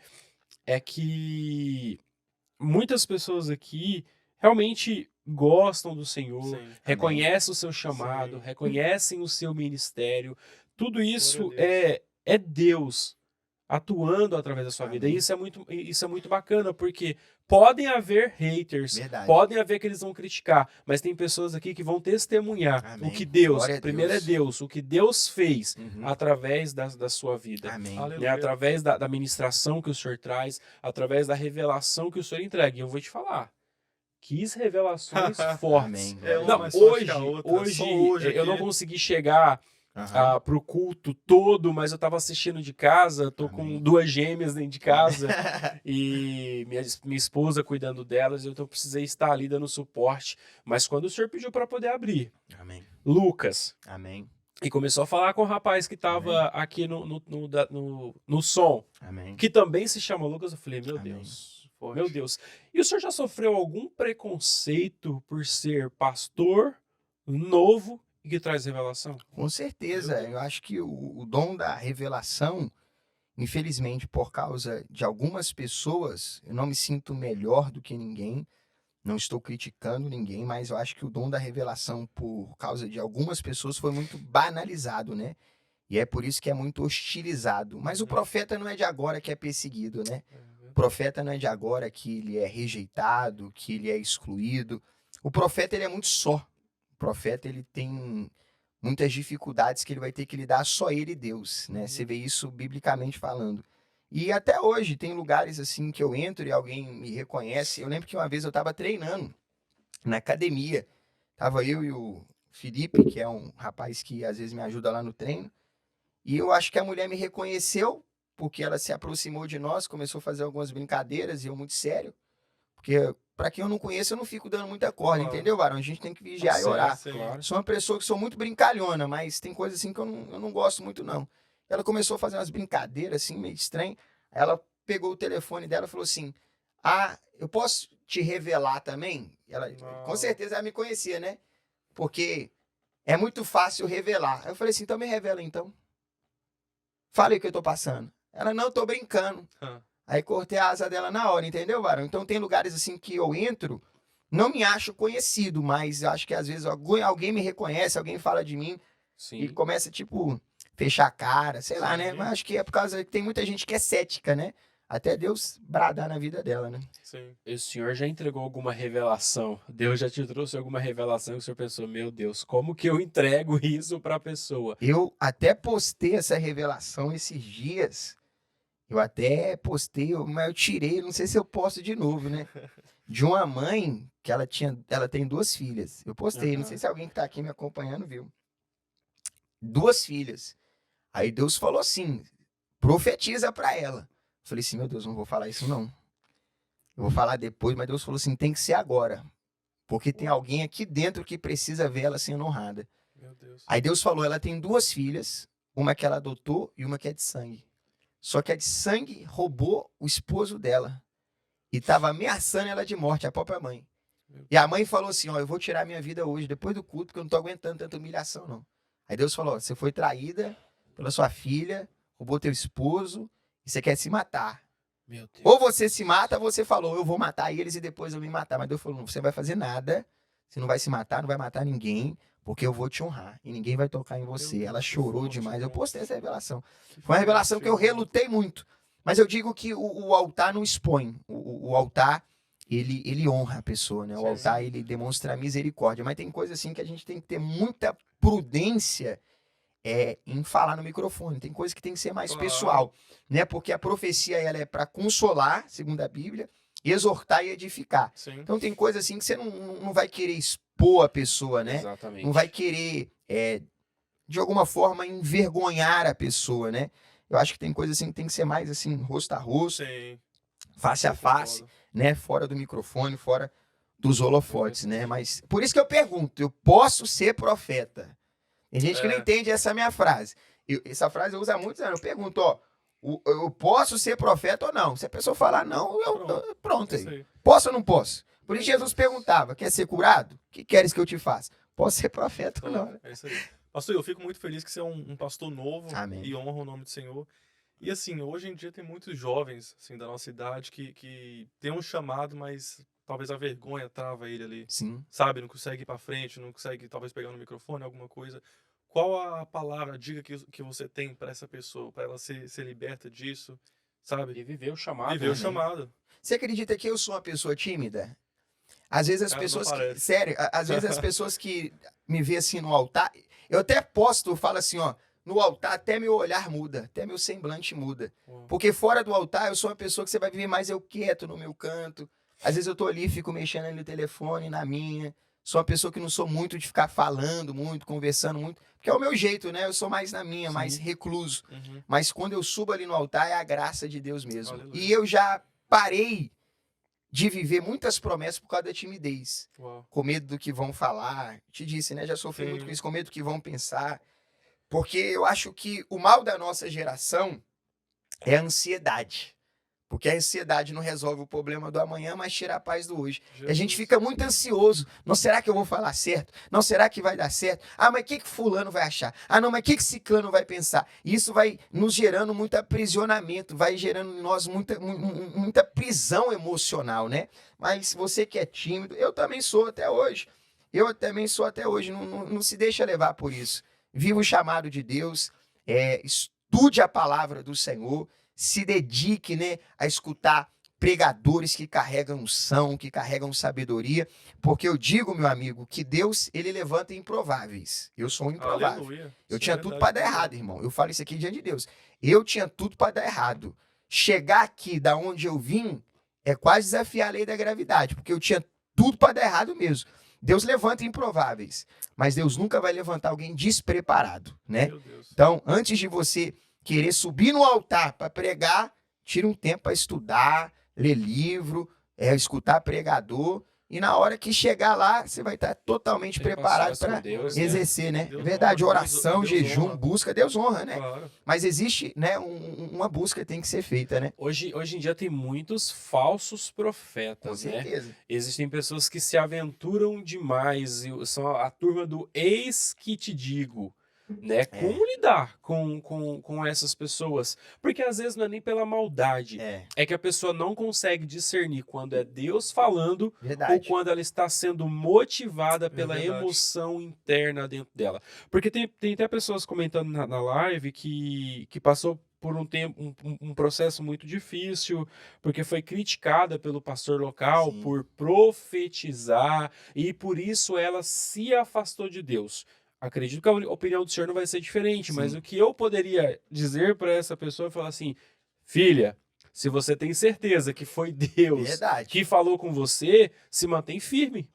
é que muitas pessoas aqui realmente gostam do Senhor, Sim. reconhecem o seu chamado, Sim. reconhecem o seu ministério. Tudo isso Glória a Deus. é Deus atuando através da sua vida. E Amém. isso é muito bacana, porque podem haver haters, Verdade. podem haver que eles vão criticar, mas tem pessoas aqui que vão testemunhar Amém. o que Deus, Glória a primeiro Deus. é Deus, o que Deus fez Uhum. através da sua vida. Amém. Aleluia. Através da ministração que o Senhor traz, através da revelação que o Senhor entrega. E eu vou te falar, quis revelações fortes. Amém. É uma Não, mais forte que a hoje, outra. hoje, Só hoje eu aqui. não consegui chegar Aham. pro culto todo, mas eu tava assistindo de casa, tô com Amém. 2 gêmeas dentro de casa e minha esposa cuidando delas, então eu precisei estar ali dando suporte. Mas quando o senhor pediu para poder abrir, Amém. Lucas, Amém. e começou a falar com o rapaz que tava aqui no som, Amém. que também se chama Lucas, eu falei, meu Amém. Deus, Forte. meu Deus. E o senhor já sofreu algum preconceito por ser pastor novo e que traz revelação? Com certeza. Meu Deus. Eu acho que o dom da revelação, infelizmente, por causa de algumas pessoas, eu não me sinto melhor do que ninguém. Não estou criticando ninguém, mas eu acho que o dom da revelação, por causa de algumas pessoas, foi muito banalizado, né? E é por isso que é muito hostilizado. Mas o profeta não é de agora que é perseguido, né? O profeta não é de agora que ele é rejeitado, que ele é excluído. O profeta, ele é muito só. O profeta, ele tem muitas dificuldades que ele vai ter que lidar só ele e Deus, né? Você vê isso biblicamente falando. E até hoje tem lugares assim que eu entro e alguém me reconhece. Eu lembro que uma vez eu estava treinando na academia. Tava eu e o Felipe, que é um rapaz que às vezes me ajuda lá no treino. E eu acho que a mulher me reconheceu porque ela se aproximou de nós, começou a fazer algumas brincadeiras e eu muito sério. Porque para quem eu não conheço, eu não fico dando muita corda, Claro. entendeu, Varão? A gente tem que vigiar e Certo, orar. Sim. claro. Sou uma pessoa que sou muito brincalhona, mas tem coisas assim que eu não gosto muito, não. Ela começou a fazer umas brincadeiras, assim, meio estranhas. Ela pegou o telefone dela e falou assim, eu posso te revelar também? Ela, Não. com certeza ela me conhecia, né? Porque é muito fácil revelar. Aí eu falei assim, então me revela então. Fala aí o que eu tô passando. Ela, não, tô brincando. Ah. Aí cortei a asa dela na hora, entendeu, Varão? Então tem lugares assim que eu entro, não me acho conhecido, mas eu acho que às vezes alguém me reconhece, alguém fala de mim e Sim. começa, tipo, fechar a cara, sei lá, né? Sim. Mas acho que é por causa que tem muita gente que é cética, né? Até Deus bradar na vida dela, né? Sim. E o senhor já entregou alguma revelação? Deus já te trouxe alguma revelação que o senhor pensou, meu Deus, como que eu entrego isso pra pessoa? Eu até postei essa revelação esses dias. Eu até postei, mas eu tirei, não sei se eu posto de novo, né? De uma mãe que ela tem 2 filhas. Eu postei, não sei Aham. se alguém que tá aqui me acompanhando viu. 2 filhas. Aí Deus falou assim: profetiza pra ela. Eu falei assim: meu Deus, não vou falar isso não. Eu vou falar depois, mas Deus falou assim: tem que ser agora. Porque tem alguém aqui dentro que precisa ver ela sendo honrada. Meu Deus. Aí Deus falou: ela tem 2 filhas, uma que ela adotou e uma que é de sangue. Só que a de sangue roubou o esposo dela e estava ameaçando ela de morte, a própria mãe. E a mãe falou assim: ó, eu vou tirar minha vida hoje, depois do culto, porque eu não tô aguentando tanta humilhação, não. Aí Deus falou: ó, você foi traída pela sua filha, roubou teu esposo e você quer se matar. Meu Deus. Ou você se mata, ou você falou: eu vou matar eles e depois eu me matar. Mas Deus falou: não, você vai fazer nada, você não vai se matar, não vai matar ninguém, porque eu vou te honrar e ninguém vai tocar em você. Deus, Ela que chorou forte, demais. Eu irmão. postei essa revelação. Que Foi uma revelação forte, que eu irmão. relutei muito. Mas eu digo que o altar não expõe. O altar, ele honra a pessoa, né? O Sim. altar, ele demonstra misericórdia. Mas tem coisa assim que a gente tem que ter muita prudência em falar no microfone. Tem coisa que tem que ser mais Claro. pessoal, né? Porque a profecia, ela é para consolar, segundo a Bíblia, exortar e edificar. Sim. Então tem coisa assim que você não vai querer expor a pessoa, né? Exatamente. Não vai querer, de alguma forma, envergonhar a pessoa, né? Eu acho que tem coisa assim que tem que ser mais assim, rosto a rosto, Sim. face a Eu face, concordo. né? Fora do microfone, fora dos holofotes, É né? verdade. Mas por isso que eu pergunto, eu posso ser profeta? Tem gente que não É. entende essa minha frase. Essa frase eu uso há muitos anos. Eu pergunto, ó, eu posso ser profeta ou não? Se a pessoa falar não, pronto Isso aí. aí. Posso ou não posso? Por isso Jesus perguntava, quer ser curado? O que queres que eu te faça? Posso ser profeta ou não? Então, é isso aí. Pastor, eu fico muito feliz que você é um pastor novo Amém. e honra o nome do Senhor. E assim, hoje em dia tem muitos jovens assim, da nossa idade que tem um chamado, mas talvez a vergonha trava ele ali. Sim. Sabe, não consegue ir pra frente, não consegue talvez pegar no microfone, alguma coisa. Qual a palavra, a dica que você tem para essa pessoa, para ela ser liberta disso, sabe? E viver o chamado, Viver o né? chamado. Você acredita que eu sou uma pessoa tímida? Às vezes as Cara, não pessoas que. parece. Sério, às vezes as pessoas que me vê assim no altar. Eu até posto, eu falo assim, ó. No altar, até meu olhar muda, até meu semblante muda. Uau. Porque fora do altar, eu sou uma pessoa que você vai ver mais eu quieto no meu canto. Às vezes eu tô ali, fico mexendo ali no telefone, na minha. Sou uma pessoa que não sou muito de ficar falando muito, conversando muito. Porque é o meu jeito, né? Eu sou mais na minha, mais Sim. recluso. Uhum. Mas quando eu subo ali no altar, é a graça de Deus mesmo. Aleluia. E eu já parei de viver muitas promessas por causa da timidez. Uau. Com medo do que vão falar. Te disse, né? Já sofri Sim. muito com isso, com medo do que vão pensar. Porque eu acho que o mal da nossa geração é a ansiedade. Porque a ansiedade não resolve o problema do amanhã, mas tira a paz do hoje. E a gente Jesus. fica muito ansioso. Não, será que eu vou falar certo? Não, será que vai dar certo? Ah, mas o que fulano vai achar? Ah, não, mas o que ciclano vai pensar? E isso vai nos gerando muito aprisionamento, vai gerando em nós muita prisão emocional, né? Mas você que é tímido, eu também sou até hoje. Eu também sou até hoje. Não se deixa levar por isso. Viva o chamado de Deus, estude a palavra do Senhor, se dedique, né, a escutar pregadores que carregam unção, que carregam sabedoria, porque eu digo, meu amigo, que Deus, ele levanta improváveis. Eu sou um improvável. Aleluia. Eu Isso tinha é tudo verdade para dar mesmo. errado, irmão. Eu falo isso aqui diante de Deus. Eu tinha tudo para dar errado. Chegar aqui da onde eu vim é quase desafiar a lei da gravidade, porque eu tinha tudo para dar errado mesmo. Deus levanta improváveis, mas Deus nunca vai levantar alguém despreparado, né? Meu Deus. Então, antes de você querer subir no altar para pregar, tira um tempo para estudar, ler livro, escutar pregador. E na hora que chegar lá, você vai estar totalmente Tem preparado paciência com para Deus, né? exercer, né? Deus É verdade, honra, oração, Deus jejum, honra. busca, Deus honra, né? Claro. Mas existe, né, uma busca que tem que ser feita, né? Hoje em dia tem muitos falsos Com profetas, né? certeza. Existem pessoas que se aventuram demais, e são a turma do eis que te digo. né? Como lidar com essas pessoas? Porque às vezes não é nem pela maldade, é que a pessoa não consegue discernir quando é Deus falando ou Verdade. quando ela está sendo motivada pela verdade. emoção interna dentro dela. Porque tem até pessoas comentando na live que passou por um tempo, um processo muito difícil, porque foi criticada pelo pastor local Sim. por profetizar e por isso ela se afastou de Deus. Acredito que a opinião do senhor não vai ser diferente, mas Sim. o que eu poderia dizer para essa pessoa é falar assim: filha, se você tem certeza que foi Deus Verdade. que falou com você, se mantém firme.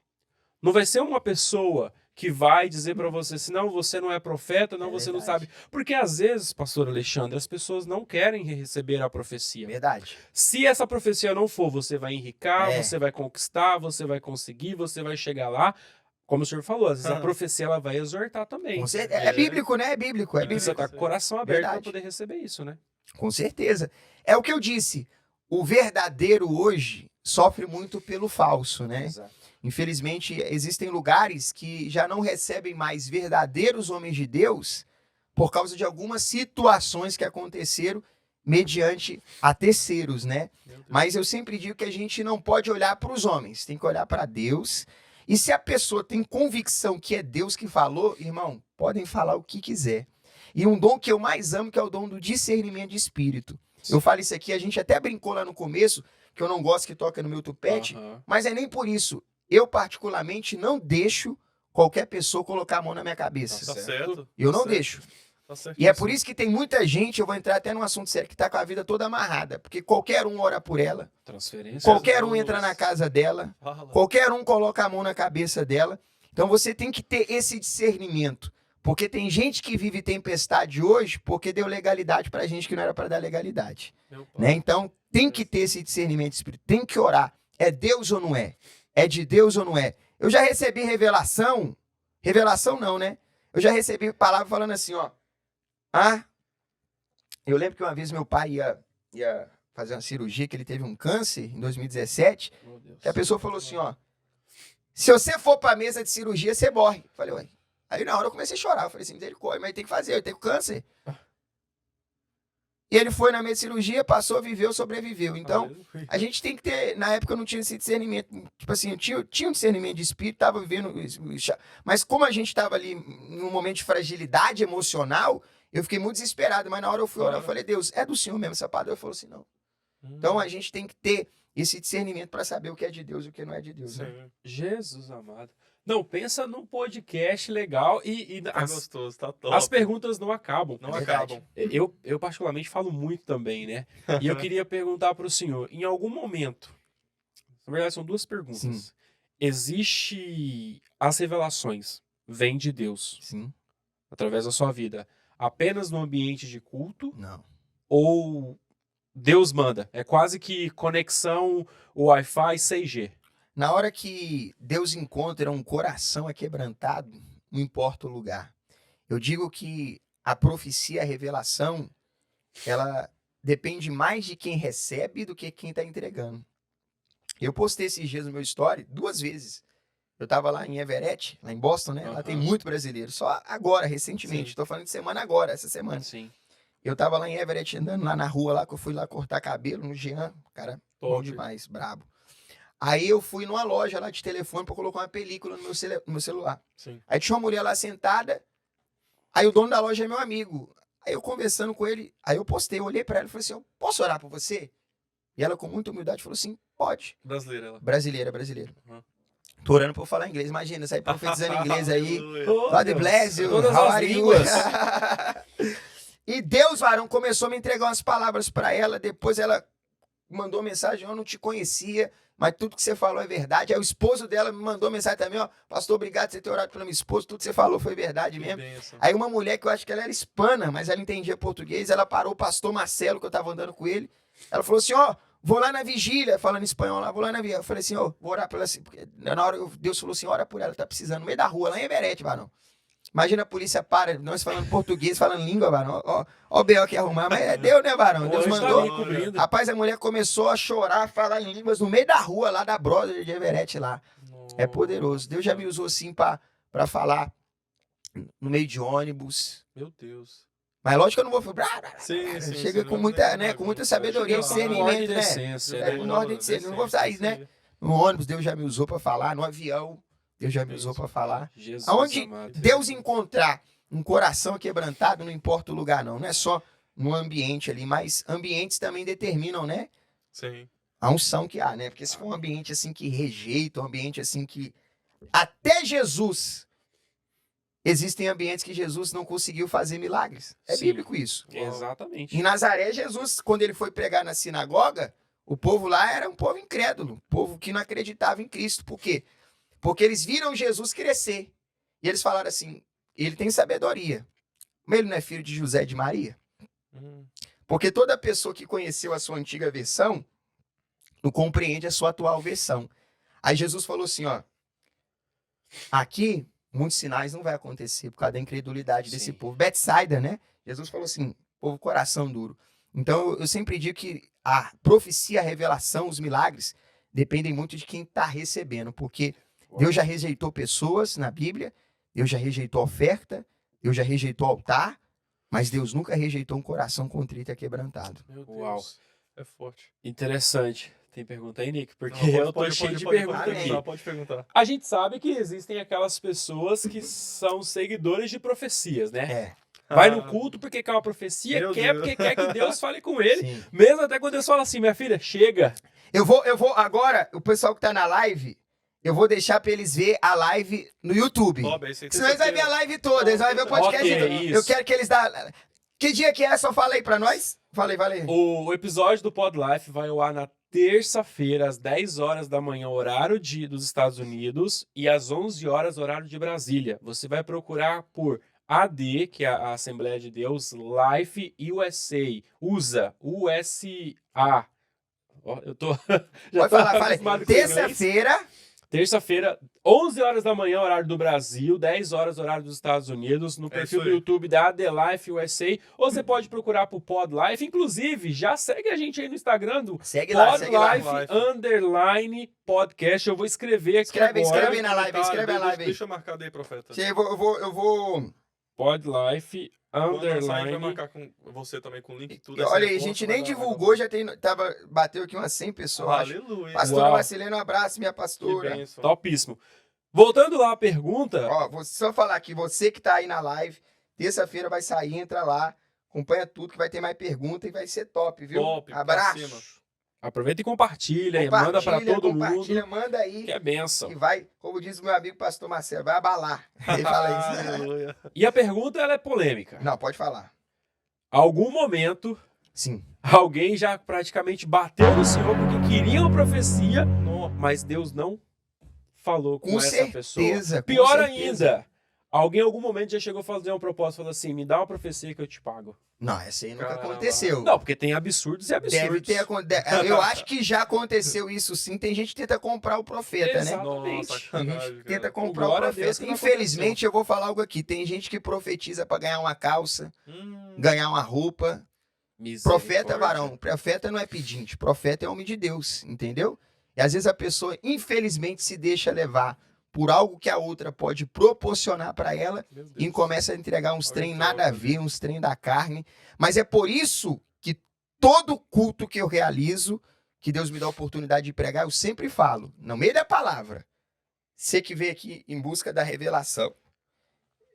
Não vai ser uma pessoa que vai dizer para você assim, não, você não é profeta, não, É você não verdade. sabe. Porque às vezes, pastor Alexandre, as pessoas não querem receber a profecia. Verdade. Se essa profecia não for, você vai enricar, É. você vai conquistar, você vai conseguir, você vai chegar lá. Como o senhor falou, às vezes a profecia ela vai exortar também. Com certeza. É bíblico, né? É bíblico. É E precisa bíblico. estar com o coração aberto para Verdade. poder receber isso, né? Com certeza. É o que eu disse. O verdadeiro hoje sofre muito pelo falso, né? Exato. Infelizmente, existem lugares que já não recebem mais verdadeiros homens de Deus por causa de algumas situações que aconteceram mediante a terceiros, né? Meu Deus. Mas eu sempre digo que a gente não pode olhar para os homens, tem que olhar para Deus. E se a pessoa tem convicção que é Deus que falou, irmão, podem falar o que quiser. E um dom que eu mais amo, que é o dom do discernimento de espírito. Eu falo isso aqui, a gente até brincou lá no começo, que eu não gosto que toca no meu tupete, Aham. mas é nem por isso. Eu, particularmente, não deixo qualquer pessoa colocar a mão na minha cabeça. Tá certo. Eu tá não certo, deixo. Tá certo. E é por isso que tem muita gente, eu vou entrar até num assunto sério, que tá com a vida toda amarrada. Porque qualquer um ora por ela, Transferência. qualquer um Jesus. entra na casa dela, Fala. qualquer um coloca a mão na cabeça dela. Então você tem que ter esse discernimento. Porque tem gente que vive tempestade hoje porque deu legalidade pra gente que não era pra dar legalidade. Meu pai. Né? Então tem que ter esse discernimento espiritual, tem que orar. É Deus ou não é? É de Deus ou não é? Eu já recebi revelação não, né? Eu já recebi palavra falando assim, ó. Eu lembro que uma vez meu pai ia fazer uma cirurgia, que ele teve um câncer em 2017, Meu Deus. que a pessoa falou assim, ó. Se você for pra mesa de cirurgia, você morre. Eu falei, ué. Aí na hora eu comecei a chorar. Eu falei assim, misericórdia, mas tem que fazer, eu tenho câncer. E ele foi na mesa de cirurgia, passou, viveu, sobreviveu. Então, Aleluia. a gente tem que ter, na época eu não tinha esse discernimento, tipo assim, eu tinha um discernimento de espírito, tava vivendo, mas como a gente tava ali num momento de fragilidade emocional, eu fiquei muito desesperado, mas na hora eu fui orar, eu falei, Deus, é do Senhor mesmo essa palavra? Ele falou assim, não. Então a gente tem que ter esse discernimento para saber o que é de Deus e o que não é de Deus, né? Sim. Jesus amado. Não, pensa num podcast legal e Tá gostoso, tá top. as perguntas não acabam. Não É verdade. acabam. Eu particularmente falo muito também, né? E eu queria perguntar para o senhor, em algum momento, na verdade são duas perguntas. Sim. Existe as revelações, vêm de Deus, Sim. através da sua vida, apenas no ambiente de culto Não. ou Deus manda? É quase que conexão Wi-Fi 6G. Na hora que Deus encontra um coração aquebrantado, não importa o lugar. Eu digo que a profecia, a revelação, ela depende mais de quem recebe do que quem está entregando. Eu postei esses dias no meu story 2 vezes. Eu estava lá em Everett, lá em Boston, né? Lá tem muito brasileiro. Só agora, recentemente. Sim. Estou falando de semana agora, essa semana. Sim. Eu tava lá em Everett, andando lá na rua, lá que eu fui lá cortar cabelo no Jean. Cara, bom Top. demais, brabo. Aí eu fui numa loja lá de telefone pra colocar uma película no meu celular. Sim. Aí tinha uma mulher lá sentada, aí o dono da loja é meu amigo. Aí eu conversando com ele, aí eu postei, eu olhei pra ela e falei assim, eu posso orar por você? E ela com muita humildade falou assim, pode. Brasileira ela. Brasileira. Uhum. Tô orando pra eu falar inglês, imagina, sair profetizando inglês aí. Aleluia. God bless you. Todas How as are you? línguas. E Deus, varão, começou a me entregar umas palavras para ela. Depois ela mandou mensagem, eu não te conhecia, mas tudo que você falou é verdade. Aí o esposo dela me mandou mensagem também, ó, pastor, obrigado por você ter orado pela minha esposa, tudo que você falou foi verdade Que mesmo. bênção. Aí uma mulher que eu acho que ela era hispana, mas ela entendia português, ela parou o pastor Marcelo, que eu tava andando com ele. Ela falou assim, ó, vou lá na vigília, falando espanhol lá, vou lá na vigília. Eu falei assim, ó, vou orar por ela, porque na hora Deus falou assim, ora por ela, tá precisando, no meio da rua, lá em Everett, varão. Imagina a polícia para, nós falando português, falando língua, varão. Ó o B.O. que ia arrumar, mas é Deus, né, varão? Deus Hoje tá mandou. ali cobrindo. Rapaz, a mulher começou a chorar, a falar em línguas no meio da rua, lá da Brother de Everett lá. É poderoso. Deus já me usou assim pra falar no meio de ônibus. Meu Deus. Mas lógico que eu não vou falar. Sim, Chega sim, com não muita, tem né, com muita sabedoria e Chega lá, discernimento, ordem e né? decência, É, com ordem de ser. Não vou sair, né? No ônibus, Deus já me usou para falar. No avião, Deus já me usou para falar. Jesus Aonde amado. Deus encontrar um coração quebrantado, não importa o lugar, não. Não é só no ambiente ali, mas ambientes também determinam, né? Sim. A unção que há, né? Porque se for um ambiente assim que rejeita, um ambiente assim que até Jesus, existem ambientes que Jesus não conseguiu fazer milagres. É Sim. bíblico isso. Exatamente. Em Nazaré, Jesus, quando ele foi pregar na sinagoga, o povo lá era um povo incrédulo, povo que não acreditava em Cristo. Por quê? Porque eles viram Jesus crescer. E eles falaram assim, ele tem sabedoria, mas ele não é filho de José e de Maria? Porque toda pessoa que conheceu a sua antiga versão não compreende a sua atual versão. Aí Jesus falou assim, ó, aqui muitos sinais não vai acontecer por causa da incredulidade desse Sim. povo. Betsaida, né? Jesus falou assim, povo coração duro. Então eu sempre digo que a profecia, a revelação, os milagres dependem muito de quem está recebendo, porque Deus já rejeitou pessoas na Bíblia, Deus já rejeitou oferta, Deus já rejeitou altar, mas Deus nunca rejeitou um coração contrito e quebrantado. Meu Deus. Uau. É forte. Interessante. Tem pergunta aí, Nick? Porque Não, eu tô cheio de perguntas aqui. perguntar, pode perguntar. A gente sabe que existem aquelas pessoas que são seguidores de profecias, né? É, Vai no culto porque quer uma profecia, Meu quer Deus. porque quer que Deus fale com ele. sim. Mesmo até quando Deus fala assim, minha filha, chega. Eu vou agora, o pessoal que tá na live, eu vou deixar pra eles ver a live no YouTube. Ó, bem, você tem Senão eles vão ver a certeza? live toda, eles vão ver o podcast Ok, todo. isso. Eu quero que eles dá. Que dia que é? Só fala aí pra nós. Fala aí. O episódio do Pod Life vai ao ar na terça-feira, às 10 horas da manhã, horário dos Estados Unidos, e às 11 horas, horário de Brasília. Você vai procurar por AD, que é a Assembleia de Deus, Life USA. USA. Ó, eu tô. Pode falar, fala acostumado aí. com o inglês. Terça-feira, 11 horas da manhã, horário do Brasil, 10 horas, horário dos Estados Unidos, no perfil isso do aí. YouTube da AD Life USA, ou você pode procurar por Pod Life. Inclusive, já segue a gente aí no Instagram do segue lá, Pod segue lá. Life _ podcast. Eu vou escrever aqui Escreve agora. aí na live, escreve a live aí. Deixa marcado aí, profeta. Eu vou. Pod Life Quando lançar, a gente vai _ marcar com você também, com o link e tudo. Olha aí, a Essa gente resposta nem vai dar- divulgou, já bateu aqui umas 100 pessoas. acho. Aleluia. Pastora Uau. Marcelena, um abraço, minha Que pastora. bênção. Topíssimo. Voltando lá à pergunta, Ó, vou só falar aqui, você que tá aí na live, terça-feira vai sair, entra lá, acompanha tudo que vai ter mais pergunta e vai ser top, viu? Top, pra Abraço. cima. aproveita e compartilha, manda para todo compartilha, mundo, manda aí. que é benção. E vai, como diz o meu amigo pastor Marcelo, vai abalar. Ele fala isso. Aleluia. E a pergunta, ela é polêmica. Não, pode falar. Algum momento, Sim. alguém já praticamente bateu no Senhor porque queria uma profecia, mas Deus não falou com Com essa certeza. pessoa. com Pior certeza. ainda, alguém em algum momento já chegou a fazer uma proposta, falou assim, me dá uma profecia que eu te pago. Não, essa aí nunca Caramba. aconteceu. Não, porque tem absurdos e absurdos. Deve ter acontecido. Eu acho que já aconteceu isso sim. Tem gente que tenta comprar o profeta, né? Exato. Nossa, Exatamente. Tem gente sacanagem, que tenta cara. comprar o Glória a Deus profeta. que não Infelizmente, eu vou falar algo aqui. Tem gente que profetiza pra ganhar uma calça, ganhar uma roupa. Profeta, Misericórdia. varão. Profeta não é pedinte. Profeta é homem de Deus, entendeu? E às vezes a pessoa, infelizmente, se deixa levar por algo que a outra pode proporcionar pra ela Meu Deus. e começa a entregar uns Olha trem que nada a louco, ver, uns trem da carne. Mas é por isso que todo culto que eu realizo, que Deus me dá a oportunidade de pregar, eu sempre falo, no meio da palavra, você que veio aqui em busca da revelação,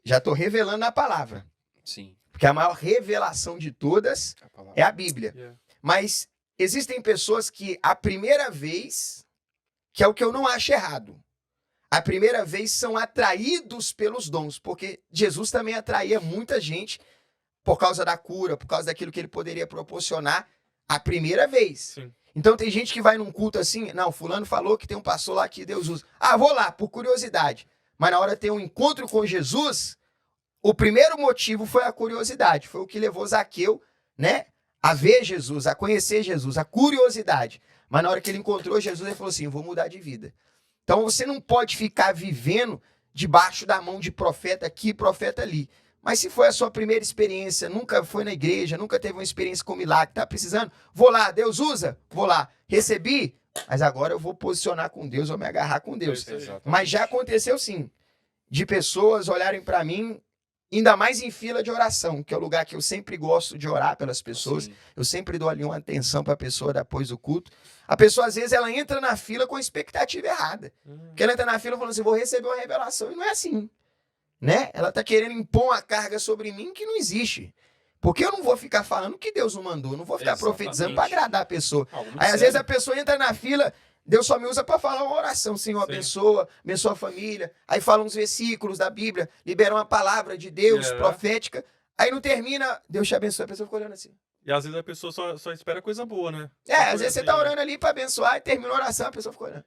já estou revelando a palavra. Sim. Porque a maior revelação de todas A palavra. é a Bíblia. Yeah. Mas existem pessoas que a primeira vez, que é o que eu não acho errado, a primeira vez são atraídos pelos dons, porque Jesus também atraía muita gente por causa da cura, por causa daquilo que ele poderia proporcionar a primeira vez. Sim. Então tem gente que vai num culto assim, não, fulano falou que tem um pastor lá que Deus usa. Ah, vou lá, por curiosidade. Mas na hora de ter um encontro com Jesus, o primeiro motivo foi a curiosidade, foi o que levou Zaqueu, né, a ver Jesus, a conhecer Jesus, a curiosidade. Mas na hora que ele encontrou Jesus, ele falou assim, vou mudar de vida. Então você não pode ficar vivendo debaixo da mão de profeta aqui, profeta ali. Mas se foi a sua primeira experiência, nunca foi na igreja, nunca teve uma experiência com milagre, tá precisando? Vou lá, Deus usa? Vou lá. Recebi? Mas agora eu vou posicionar com Deus, vou me agarrar com Deus. É isso aí. Exatamente. Mas já aconteceu sim, de pessoas olharem para mim Ainda mais em fila de oração, que é o lugar que eu sempre gosto de orar pelas pessoas. Sim. Eu sempre dou ali uma atenção para a pessoa depois do culto. A pessoa, às vezes, ela entra na fila com a expectativa errada. Porque ela entra na fila falando assim, vou receber uma revelação. E não é assim, né? Ela está querendo impor uma carga sobre mim que não existe. Porque eu não vou ficar falando que Deus não mandou. Eu não vou ficar Exatamente. profetizando para agradar a pessoa. Algo muito Aí, às sério. vezes, a pessoa entra na fila, Deus só me usa para falar uma oração. Senhor, Sim. abençoa a família. Aí fala uns versículos da Bíblia, libera uma palavra de Deus profética. Aí não termina, Deus te abençoe. A pessoa fica olhando assim. E às vezes a pessoa só espera coisa boa, né? Às vezes você tá orando ali para abençoar e termina a oração, a pessoa fica olhando.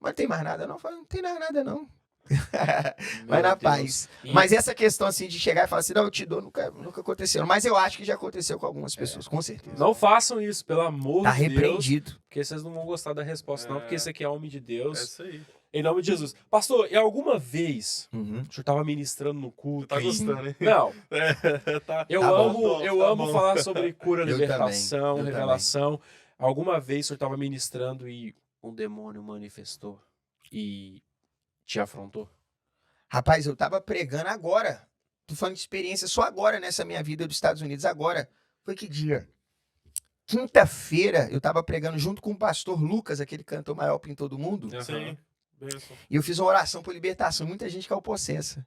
Mas não tem mais nada, não? Eu falo, não tem mais nada, não. Vai na Deus. paz. E- Mas essa questão assim de chegar e falar assim, não, eu te dou, nunca aconteceu. Mas eu acho que já aconteceu com algumas pessoas, com certeza. Não façam isso, pelo amor Tá de Deus. repreendido. Porque vocês não vão gostar da resposta, não. É. Porque esse aqui é homem de É Deus. isso aí. Em nome de Jesus. Pastor, e alguma vez Uhum. o senhor estava ministrando no culto? Tá e- gostando, hein? Não. Tá. Eu Tá bom, amo, eu tá amo bom. falar sobre cura, Eu libertação, também, eu revelação. Alguma vez o senhor estava ministrando e um demônio manifestou e te afrontou? Rapaz, eu tava pregando agora. Tô falando de experiência só agora nessa minha vida dos Estados Unidos. Agora. Foi que dia? Quinta-feira, eu tava pregando junto com o pastor Lucas, aquele cantor maior pintor do mundo. Sim. Benção. E eu fiz uma oração por libertação. Muita gente caiu possessa.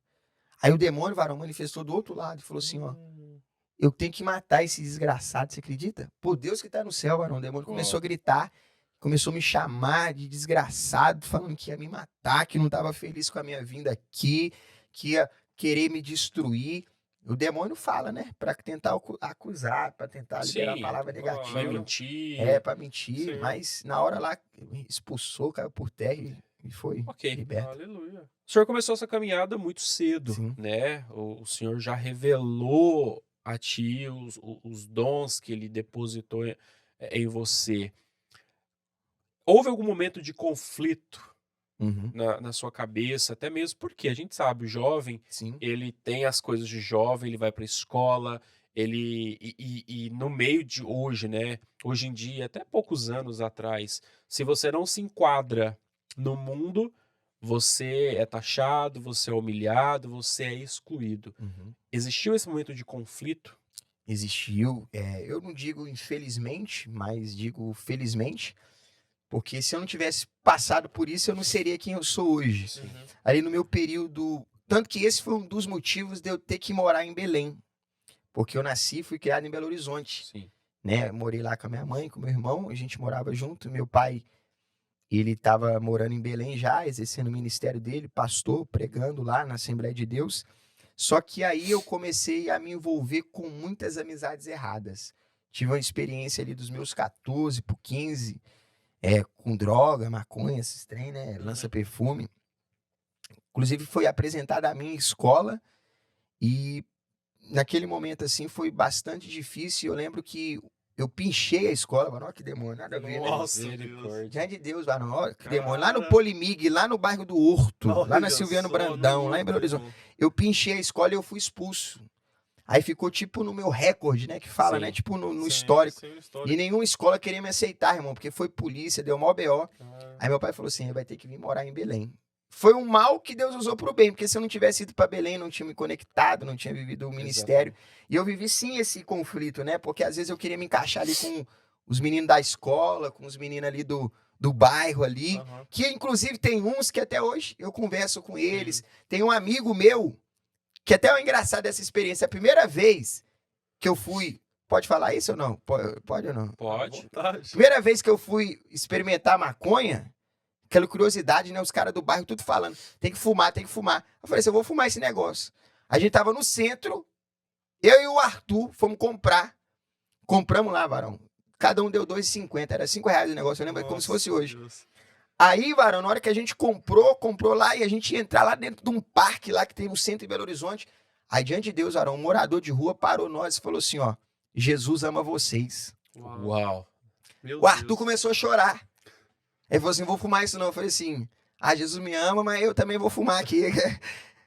Aí o demônio, varão, manifestou do outro lado e falou assim, ó. Eu tenho que matar esse desgraçado, você acredita? Por Deus que tá no céu, varão. O demônio começou a gritar, começou a me chamar de desgraçado, falando que ia me matar, que não tava feliz com a minha vinda aqui, que ia querer me destruir. O demônio fala, né? Pra tentar acusar, pra tentar liberar a palavra negativa. Vai mentir. Pra mentir. Sim. Mas na hora lá, expulsou, caiu por terra e foi Ok. liberto. Aleluia. O senhor começou essa caminhada muito cedo, Sim. né? O senhor já revelou a ti os dons que ele depositou em você. Houve algum momento de conflito Uhum. na sua cabeça, até mesmo porque a gente sabe, o jovem, Sim. ele tem as coisas de jovem, ele vai para a escola, e no meio de hoje, né? Hoje em dia, até poucos anos atrás, se você não se enquadra no mundo, você é taxado, você é humilhado, você é excluído. Uhum. Existiu esse momento de conflito? Existiu, eu não digo infelizmente, mas digo felizmente, porque se eu não tivesse passado por isso, eu não seria quem eu sou hoje. Ali no meu período, tanto que esse foi um dos motivos de eu ter que morar em Belém, porque eu nasci e fui criado em Belo Horizonte, Sim. né? Eu morei lá com a minha mãe, com meu irmão, a gente morava junto, meu pai, ele estava morando em Belém já, exercendo o ministério dele, pastor, pregando lá na Assembleia de Deus. Só que aí eu comecei a me envolver com muitas amizades erradas. Tive uma experiência ali dos meus 14 por 15, com droga, maconha, esses trem, né? Lança-perfume. Inclusive foi apresentada a minha escola e naquele momento assim foi bastante difícil. Eu lembro que eu pinchei a escola, mano, olha que demônio, nada a ver, né? Nossa, Misericórdia. Diante de Deus, mano, olha que demônio. Lá no Cara. Polimig, lá no bairro do Horto, lá na Olha Silviano só, Brandão, no lá em Belo outro, Horizonte. Eu pinchei a escola e eu fui expulso. Aí ficou tipo no meu recorde, né? Que fala, Sim. né? Tipo no Sim, histórico. sim, no E histórico. nenhuma escola queria me aceitar, irmão, porque foi polícia, deu mó BO. Ah, Aí meu pai falou assim, vai ter que vir morar em Belém. Foi um mal que Deus usou pro bem, porque se eu não tivesse ido para Belém, não tinha me conectado, não tinha vivido o ministério. E eu vivi sim esse conflito, né? Porque às vezes eu queria me encaixar ali com os meninos da escola, com os meninos ali do bairro ali, aham. que inclusive tem uns que até hoje eu converso com eles. Tem um amigo meu, que até é engraçado essa experiência, a primeira vez que eu fui, pode falar isso ou não? Pode ou não? À Pode. vontade. Primeira vez que eu fui experimentar maconha, aquela curiosidade, né? Os caras do bairro tudo falando, tem que fumar, tem que fumar. Eu falei assim, eu vou fumar esse negócio. A gente tava no centro, eu e o Arthur fomos comprar. Compramos lá, varão. Cada um deu R$2,50, era R$5 o negócio, eu lembro como se fosse Nossa, hoje. Deus. Aí, varão, na hora que a gente comprou lá e a gente ia entrar lá dentro de um parque lá que tem no centro de Belo Horizonte. Aí, diante de Deus, varão, um morador de rua parou nós e falou assim, ó, Jesus ama vocês. Uau. Uau. Meu O Arthur Deus. começou a chorar. Ele falou assim, vou fumar isso não. Eu falei assim, Jesus me ama, mas eu também vou fumar aqui.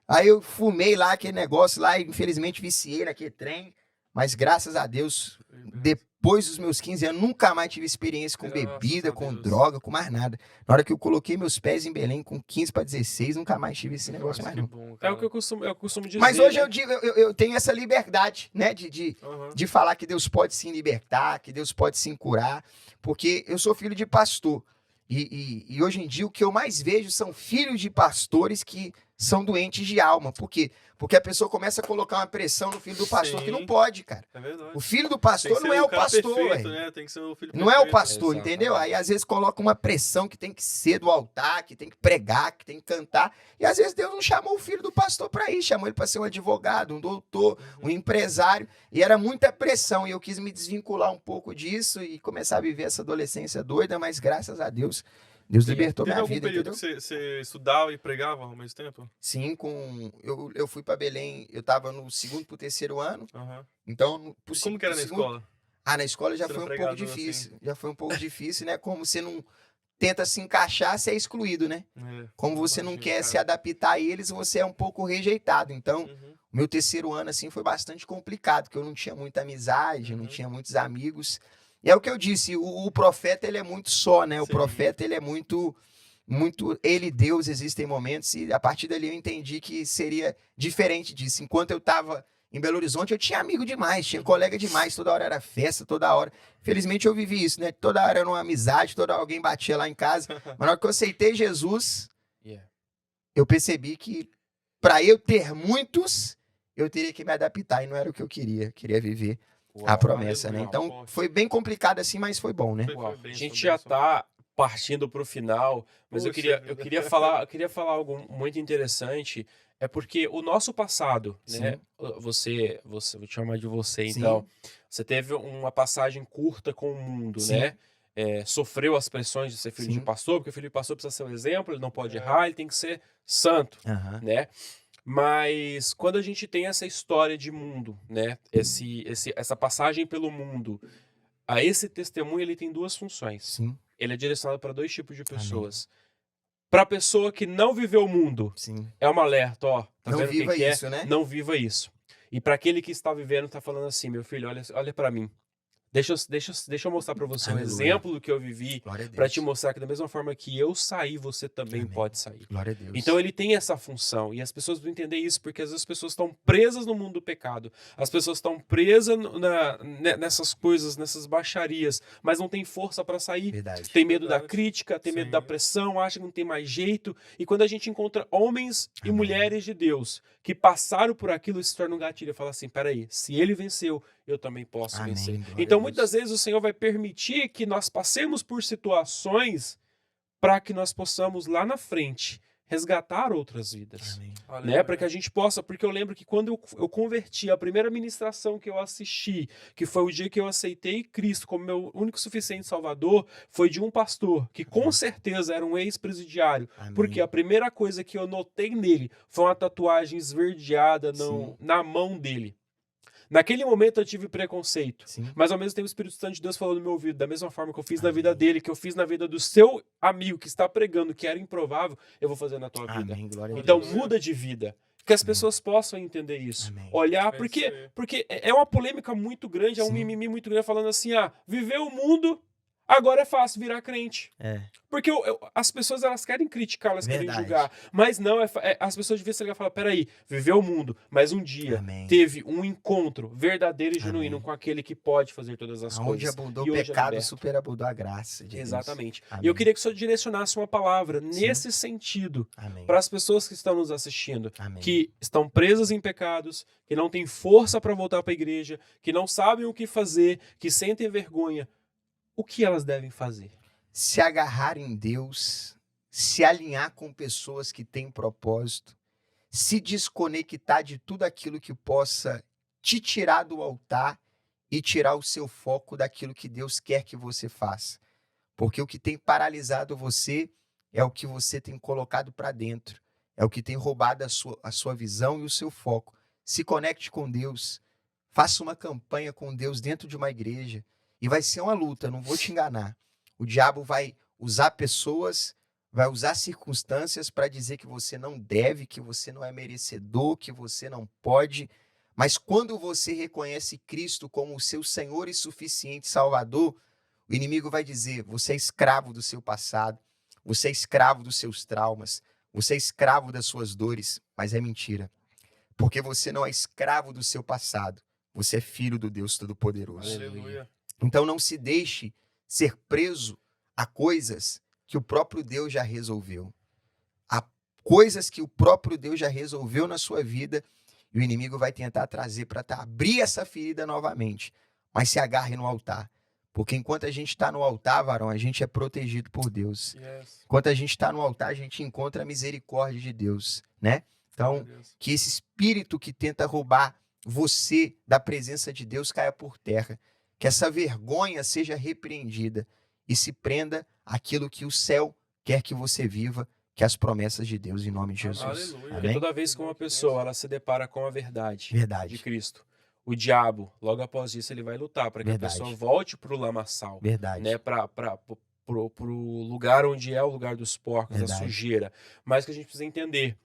Aí eu fumei lá aquele negócio lá e infelizmente viciei naquele trem. mas graças a Deus, depois dos meus 15 anos, nunca mais tive experiência com Graças bebida, a com Deus. droga, com mais nada. Na hora que eu coloquei meus pés em Belém, com 15 para 16, nunca mais tive esse negócio mais que não. bom, É cara. o que eu costumo dizer. Mas hoje né? eu digo, eu tenho essa liberdade, né, Aham. de falar que Deus pode sim libertar, que Deus pode sim curar, porque eu sou filho de pastor. E hoje em dia o que eu mais vejo são filhos de pastores que são doentes de alma. Por quê? Porque a pessoa começa a colocar uma pressão no filho do pastor que não Sim. pode, cara. É verdade. O filho do Tem que pastor ser não é o cara pastor, perfeito, velho. né? Tem que ser o filho Não é o perfeito. pastor, Exatamente. entendeu? Aí às vezes coloca uma pressão que tem que ser do altar, que tem que pregar, que tem que cantar. E às vezes Deus não chamou o filho do pastor para ir, chamou ele para ser um advogado, um doutor, um empresário. E era muita pressão. E eu quis me desvincular um pouco disso e começar a viver essa adolescência doida, mas graças a Deus, Deus libertou Teve minha algum vida, período entendeu? que você estudava e pregava ao mesmo tempo? Sim, eu fui para Belém, eu estava no segundo pro terceiro ano. Aham. Então, E como que era na escola? Ah, na escola já Ser foi um pouco pregador, difícil. Já foi um pouco difícil, né? Como você não tenta se encaixar, você é excluído, né? É, Como você não imagino, quer cara. se adaptar a eles, você é um pouco rejeitado. Então, Uhum. o meu terceiro ano, assim, foi bastante complicado, porque eu não tinha muita amizade, não Uhum. tinha muitos amigos. E é o que eu disse, o profeta, ele é muito só, né? O Sim. profeta, ele é muito, ele e Deus, existem momentos, e a partir dali eu entendi que seria diferente disso. Enquanto eu estava em Belo Horizonte, eu tinha amigo demais, tinha colega demais, toda hora era festa, toda hora. Felizmente eu vivi isso, né? Toda hora era uma amizade, toda hora alguém batia lá em casa. Mas na hora que eu aceitei Jesus, Yeah. eu percebi que para eu ter muitos, eu teria que me adaptar, e não era o que eu queria. Eu queria viver a Uau. promessa, né? aleluia, Então, forte. foi bem complicado assim, mas foi bom, né? Foi Uau, a bênção, gente já bênção. tá partindo pro final, mas eu Poxa queria, vida. eu queria falar algo muito interessante, é porque o nosso passado, né? Sim. Vou te chamar de você, Sim. então, você teve uma passagem curta com o mundo, Sim. né? Sofreu as pressões de ser filho de Sim. pastor, porque o filho de pastor precisa ser um exemplo, ele não pode É. errar, ele tem que ser santo, Aham. né? Mas quando a gente tem essa história de mundo, né? Essa passagem pelo mundo, esse testemunho ele tem duas funções. Sim. Ele é direcionado para dois tipos de pessoas. Para a pessoa que não viveu o mundo, Sim. é um alerta, ó, tá Não vendo quem viva que é? isso, né? Não viva isso. E para aquele que está vivendo, tá falando assim, meu filho, olha para mim. Deixa eu mostrar para você um Aleluia. exemplo do que eu vivi, Glória a Deus. para te mostrar que da mesma forma que eu saí, você também Amém. pode sair. Glória a Deus. Então ele tem essa função, e as pessoas precisam entender isso, porque às vezes as pessoas estão presas no mundo do pecado, as pessoas estão presas nessas coisas, nessas baixarias, mas não tem força para sair. Verdade. Tem medo da Verdade. crítica, tem medo Sim. da pressão, acha que não tem mais jeito. E quando a gente encontra homens e Amém. mulheres de Deus que passaram por aquilo, isso se torna um gatilho. E fala assim, peraí, se ele venceu, eu também posso Amém. vencer. Glória Então a muitas Deus. vezes o Senhor vai permitir que nós passemos por situações para que nós possamos lá na frente resgatar outras vidas. Amém. Né, Aleluia. para que a gente possa, porque eu lembro que quando eu converti, a primeira ministração que eu assisti, que foi o dia que eu aceitei Cristo como meu único e suficiente Salvador, foi de um pastor, que com certeza era um ex-presidiário, Amém. porque a primeira coisa que eu notei nele foi uma tatuagem esverdeada Sim. na mão dele. Naquele momento eu tive preconceito, Sim. mas ao mesmo tempo o Espírito Santo de Deus falou no meu ouvido, da mesma forma que eu fiz na Amém. vida dele, que eu fiz na vida do seu amigo que está pregando, que era improvável, eu vou fazer na tua vida. Amém. Glória a Então Deus. muda de vida. Que as Amém. pessoas possam entender isso. Amém. Olhar, É porque, isso aí. porque é uma polêmica muito grande, é um Sim. mimimi muito grande, falando assim, viver o mundo, agora é fácil virar crente. É. Porque as pessoas, elas querem criticar, elas querem Verdade. julgar. Mas não, as pessoas deviam se ligar e falar, peraí, viveu o mundo, mas um dia Amém. teve um encontro verdadeiro e genuíno Amém. com aquele que pode fazer todas as Onde coisas. abundou E o hoje é pecado, liberto. superabundou a graça de Deus. Exatamente. E Amém. eu queria que o senhor direcionasse uma palavra nesse sentido Amém. para as pessoas que estão nos assistindo, Amém. que estão presas em pecados, que não têm força para voltar para a igreja, que não sabem o que fazer, que sentem vergonha. O que elas devem fazer? Se agarrar em Deus, se alinhar com pessoas que têm propósito, se desconectar de tudo aquilo que possa te tirar do altar e tirar o seu foco daquilo que Deus quer que você faça. Porque o que tem paralisado você é o que você tem colocado para dentro, é o que tem roubado a sua visão e o seu foco. Se conecte com Deus, faça uma campanha com Deus dentro de uma igreja e vai ser uma luta, não vou te enganar. O diabo vai usar pessoas, vai usar circunstâncias para dizer que você não deve, que você não é merecedor, que você não pode. Mas quando você reconhece Cristo como o seu Senhor e suficiente Salvador, o inimigo vai dizer: você é escravo do seu passado, você é escravo dos seus traumas, você é escravo das suas dores. Mas é mentira, porque você não é escravo do seu passado, você é filho do Deus Todo-Poderoso. Aleluia. Então não se deixe ser preso a coisas que o próprio Deus já resolveu. Há coisas que o próprio Deus já resolveu na sua vida e o inimigo vai tentar trazer para abrir essa ferida novamente. Mas se agarre no altar. Porque enquanto a gente está no altar, varão, a gente é protegido por Deus. Yes. Enquanto a gente está no altar, a gente encontra a misericórdia de Deus, né? Então, que esse espírito que tenta roubar você da presença de Deus caia por terra. Que essa vergonha seja repreendida e se prenda àquilo que o céu quer que você viva, que é as promessas de Deus, em nome de Jesus. Aleluia. Porque Amém? toda vez que uma pessoa ela se depara com a verdade de Verdade, Cristo, o diabo, logo após isso, ele vai lutar para que Verdade. a pessoa volte para o lamaçal, verdade. né? Pro lugar onde é o lugar dos porcos, da Verdade. sujeira. Mas que a gente precisa entender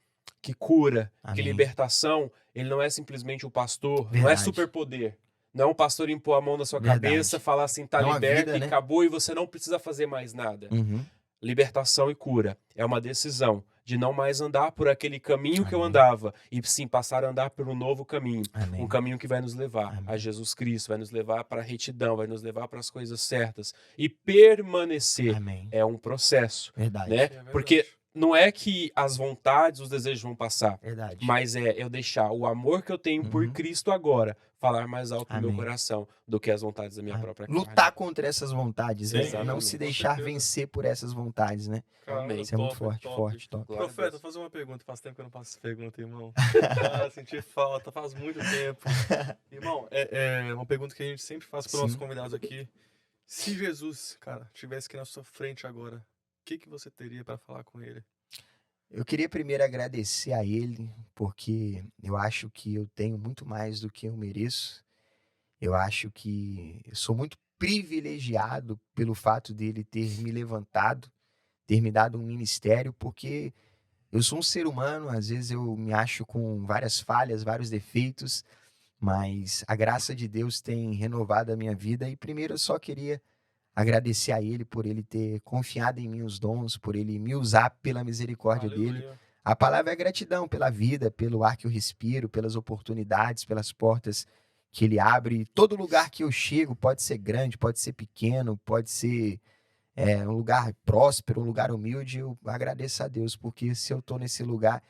que cura, que Amém. libertação, ele não é simplesmente o pastor, não é Verdade. superpoder. Não é um pastor impor a mão na sua Verdade. cabeça, falar assim, tá É uma liberto vida, e né? acabou e você não precisa fazer mais nada. Uhum. Libertação e cura é uma decisão de não mais andar por aquele caminho que eu Amém. andava e sim passar a andar por um novo caminho. Amém. Um caminho que vai nos levar Amém. a Jesus Cristo, vai nos levar para a retidão, vai nos levar para as coisas certas. E permanecer Amém. é um processo, Verdade. né? É verdade. Porque não é que as vontades, os desejos vão passar, Verdade. mas é eu deixar o amor que eu tenho por Uhum. Cristo agora falar mais alto no meu Amém. coração do que as vontades da minha Amém. própria carne. Lutar contra essas vontades, né? Exatamente. Não se Com deixar certeza. vencer por essas vontades, né? Cara, Amém. Isso é muito top, forte, top. forte, top. Glória a Profeta, Deus. fazer uma pergunta. Faz tempo que eu não faço essa pergunta, irmão. Senti falta, faz muito tempo. Irmão, é uma pergunta que a gente sempre faz para os nossos Sim. convidados aqui. Se Jesus, cara, estivesse aqui na sua frente agora, o que você teria para falar com ele? Eu queria primeiro agradecer a ele, porque eu acho que eu tenho muito mais do que eu mereço. Eu acho que eu sou muito privilegiado pelo fato dele ter me levantado, ter me dado um ministério, porque eu sou um ser humano, às vezes eu me acho com várias falhas, vários defeitos, mas a graça de Deus tem renovado a minha vida. E primeiro eu só queria agradecer a ele por ele ter confiado em mim os dons, por ele me usar pela misericórdia dele. Aleluia. A palavra é gratidão pela vida, pelo ar que eu respiro, pelas oportunidades, pelas portas que ele abre. Todo lugar que eu chego pode ser grande, pode ser pequeno, pode ser um lugar próspero, um lugar humilde. Eu agradeço a Deus, porque se eu tô nesse lugar,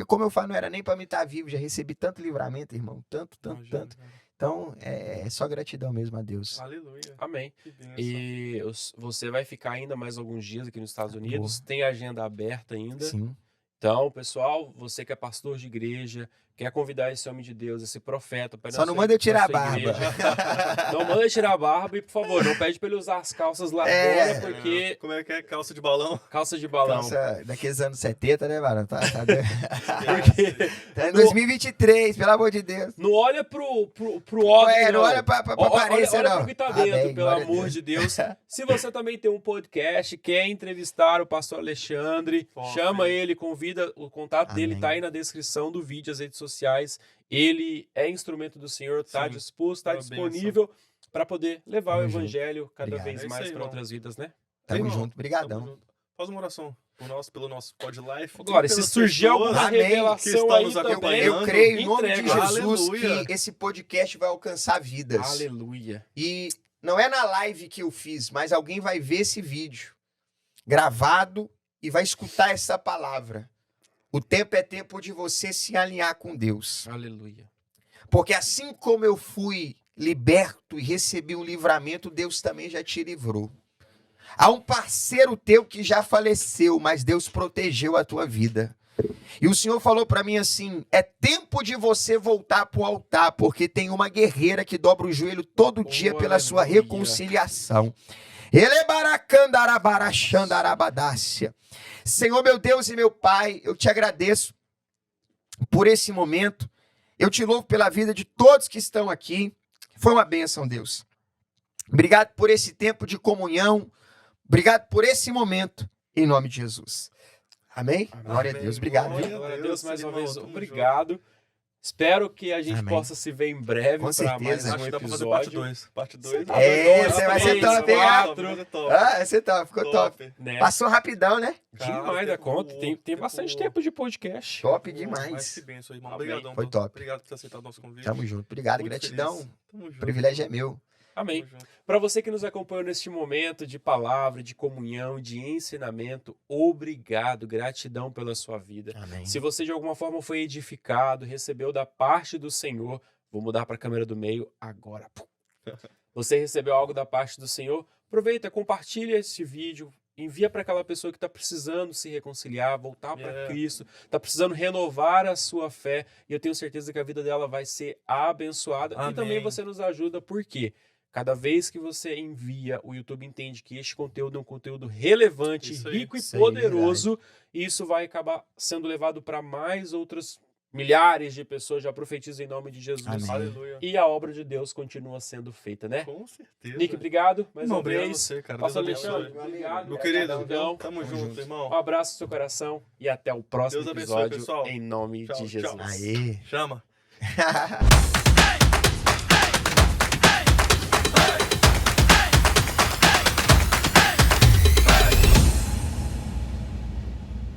como eu falo, não era nem para mim estar vivo, já recebi tanto livramento, irmão, tanto. Imagina, cara. Então, é só gratidão mesmo a Deus. Aleluia. Amém. Que bênção. E você vai ficar ainda mais alguns dias aqui nos Estados Unidos, tem agenda aberta ainda. Sim, Então, pessoal, você que é pastor de igreja, quer convidar esse homem de Deus, esse profeta, para só não manda eu tirar a barba. Não manda ele tirar a barba e, por favor, não pede para ele usar as calças lá É. fora, porque Como é que é? Calça de balão? calça de balão. Calça daqueles anos 70, né, Varão? Tá doido. Porque Tá em 2023, pelo amor de Deus. não olha pro óbvio, Não olha pra aparência, olha não. pro que tá dentro, Amém, pelo glória a amor Deus. de Deus. Se você também tem um podcast, quer entrevistar o pastor Alexandre, Top. chama ele, convida, o contato dele Amém. tá aí na descrição do vídeo, as redes sociais. Ele é instrumento do Senhor, tá Sim, disposto, tá uma bênção. disponível para poder levar Tamo o junto. evangelho cada Obrigado. vez É isso mais aí, para irmão. outras vidas, né? Tamo Irmão, junto, brigadão. tamo junto. Faz uma oração pelo nosso pod life. Agora, se surgir alguma Amém. que revelação estão aí nos também, acompanhando, Eu creio em nome de entrega. Jesus Aleluia. que esse podcast vai alcançar vidas. Aleluia. E não é na live que eu fiz, mas alguém vai ver esse vídeo gravado e vai escutar essa palavra. O tempo é tempo de você se alinhar com Deus. Aleluia. Porque assim como eu fui liberto e recebi um livramento, Deus também já te livrou. Há um parceiro teu que já faleceu, mas Deus protegeu a tua vida. E o Senhor falou para mim assim: é tempo de você voltar para o altar, porque tem uma guerreira que dobra o joelho todo dia pela sua aleluia. reconciliação. Elebaracandarabarachandarabadácia. Senhor, meu Deus e meu Pai, eu te agradeço por esse momento. Eu te louvo pela vida de todos que estão aqui. Foi uma bênção, Deus. Obrigado por esse tempo de comunhão. Obrigado por esse momento. Em nome de Jesus. Amém? Amém. Glória a Deus. Obrigado. Glória Viu? Glória a Deus, Deus, mais uma irmão, vez, tamo obrigado. Espero que a gente Amém. possa se ver em breve Com para mais certeza. um Acho que dá pra fazer parte episódio. 2. Parte 2. Esse vai ser top, hein? Ah, você tá, ficou top. Né? Passou rapidão, né? Demais da conta. Tem bastante tempo de podcast. Top Mas demais. que benção, irmão. Amém. Obrigadão. Foi top. Obrigado por ter aceitado o nosso convite. Tamo junto. Obrigado, Muito gratidão. feliz. Tamo junto. O privilégio é meu. Amém. Tamo junto. Para você que nos acompanhou neste momento de palavra, de comunhão, de ensinamento, obrigado, gratidão pela sua vida. Amém. Se você de alguma forma foi edificado, recebeu da parte do Senhor, vou mudar para a câmera do meio agora. Você recebeu algo da parte do Senhor? Aproveita, compartilha esse vídeo, envia para aquela pessoa que está precisando se reconciliar, voltar para Cristo, está precisando renovar a sua fé, e eu tenho certeza que a vida dela vai ser abençoada. Amém. E também você nos ajuda, por quê? Cada vez que você envia, o YouTube entende que este conteúdo é um conteúdo relevante, Isso aí. rico e Isso aí, poderoso, e isso vai acabar sendo levado para mais outras milhares de pessoas. Já profetizo em nome de Jesus. Amém. Aleluia. E a obra de Deus continua sendo feita, né? Com certeza. Nick, obrigado mais Não, uma obrigado a vez. você, cara. Pastor Deus abençoe. Alexandre, obrigado. Meu querido, Gratidão. tamo junto, irmão. Um abraço no seu coração e até o próximo Deus abençoe, episódio pessoal. em nome Tchau, de Jesus. tchau. Aê. Chama.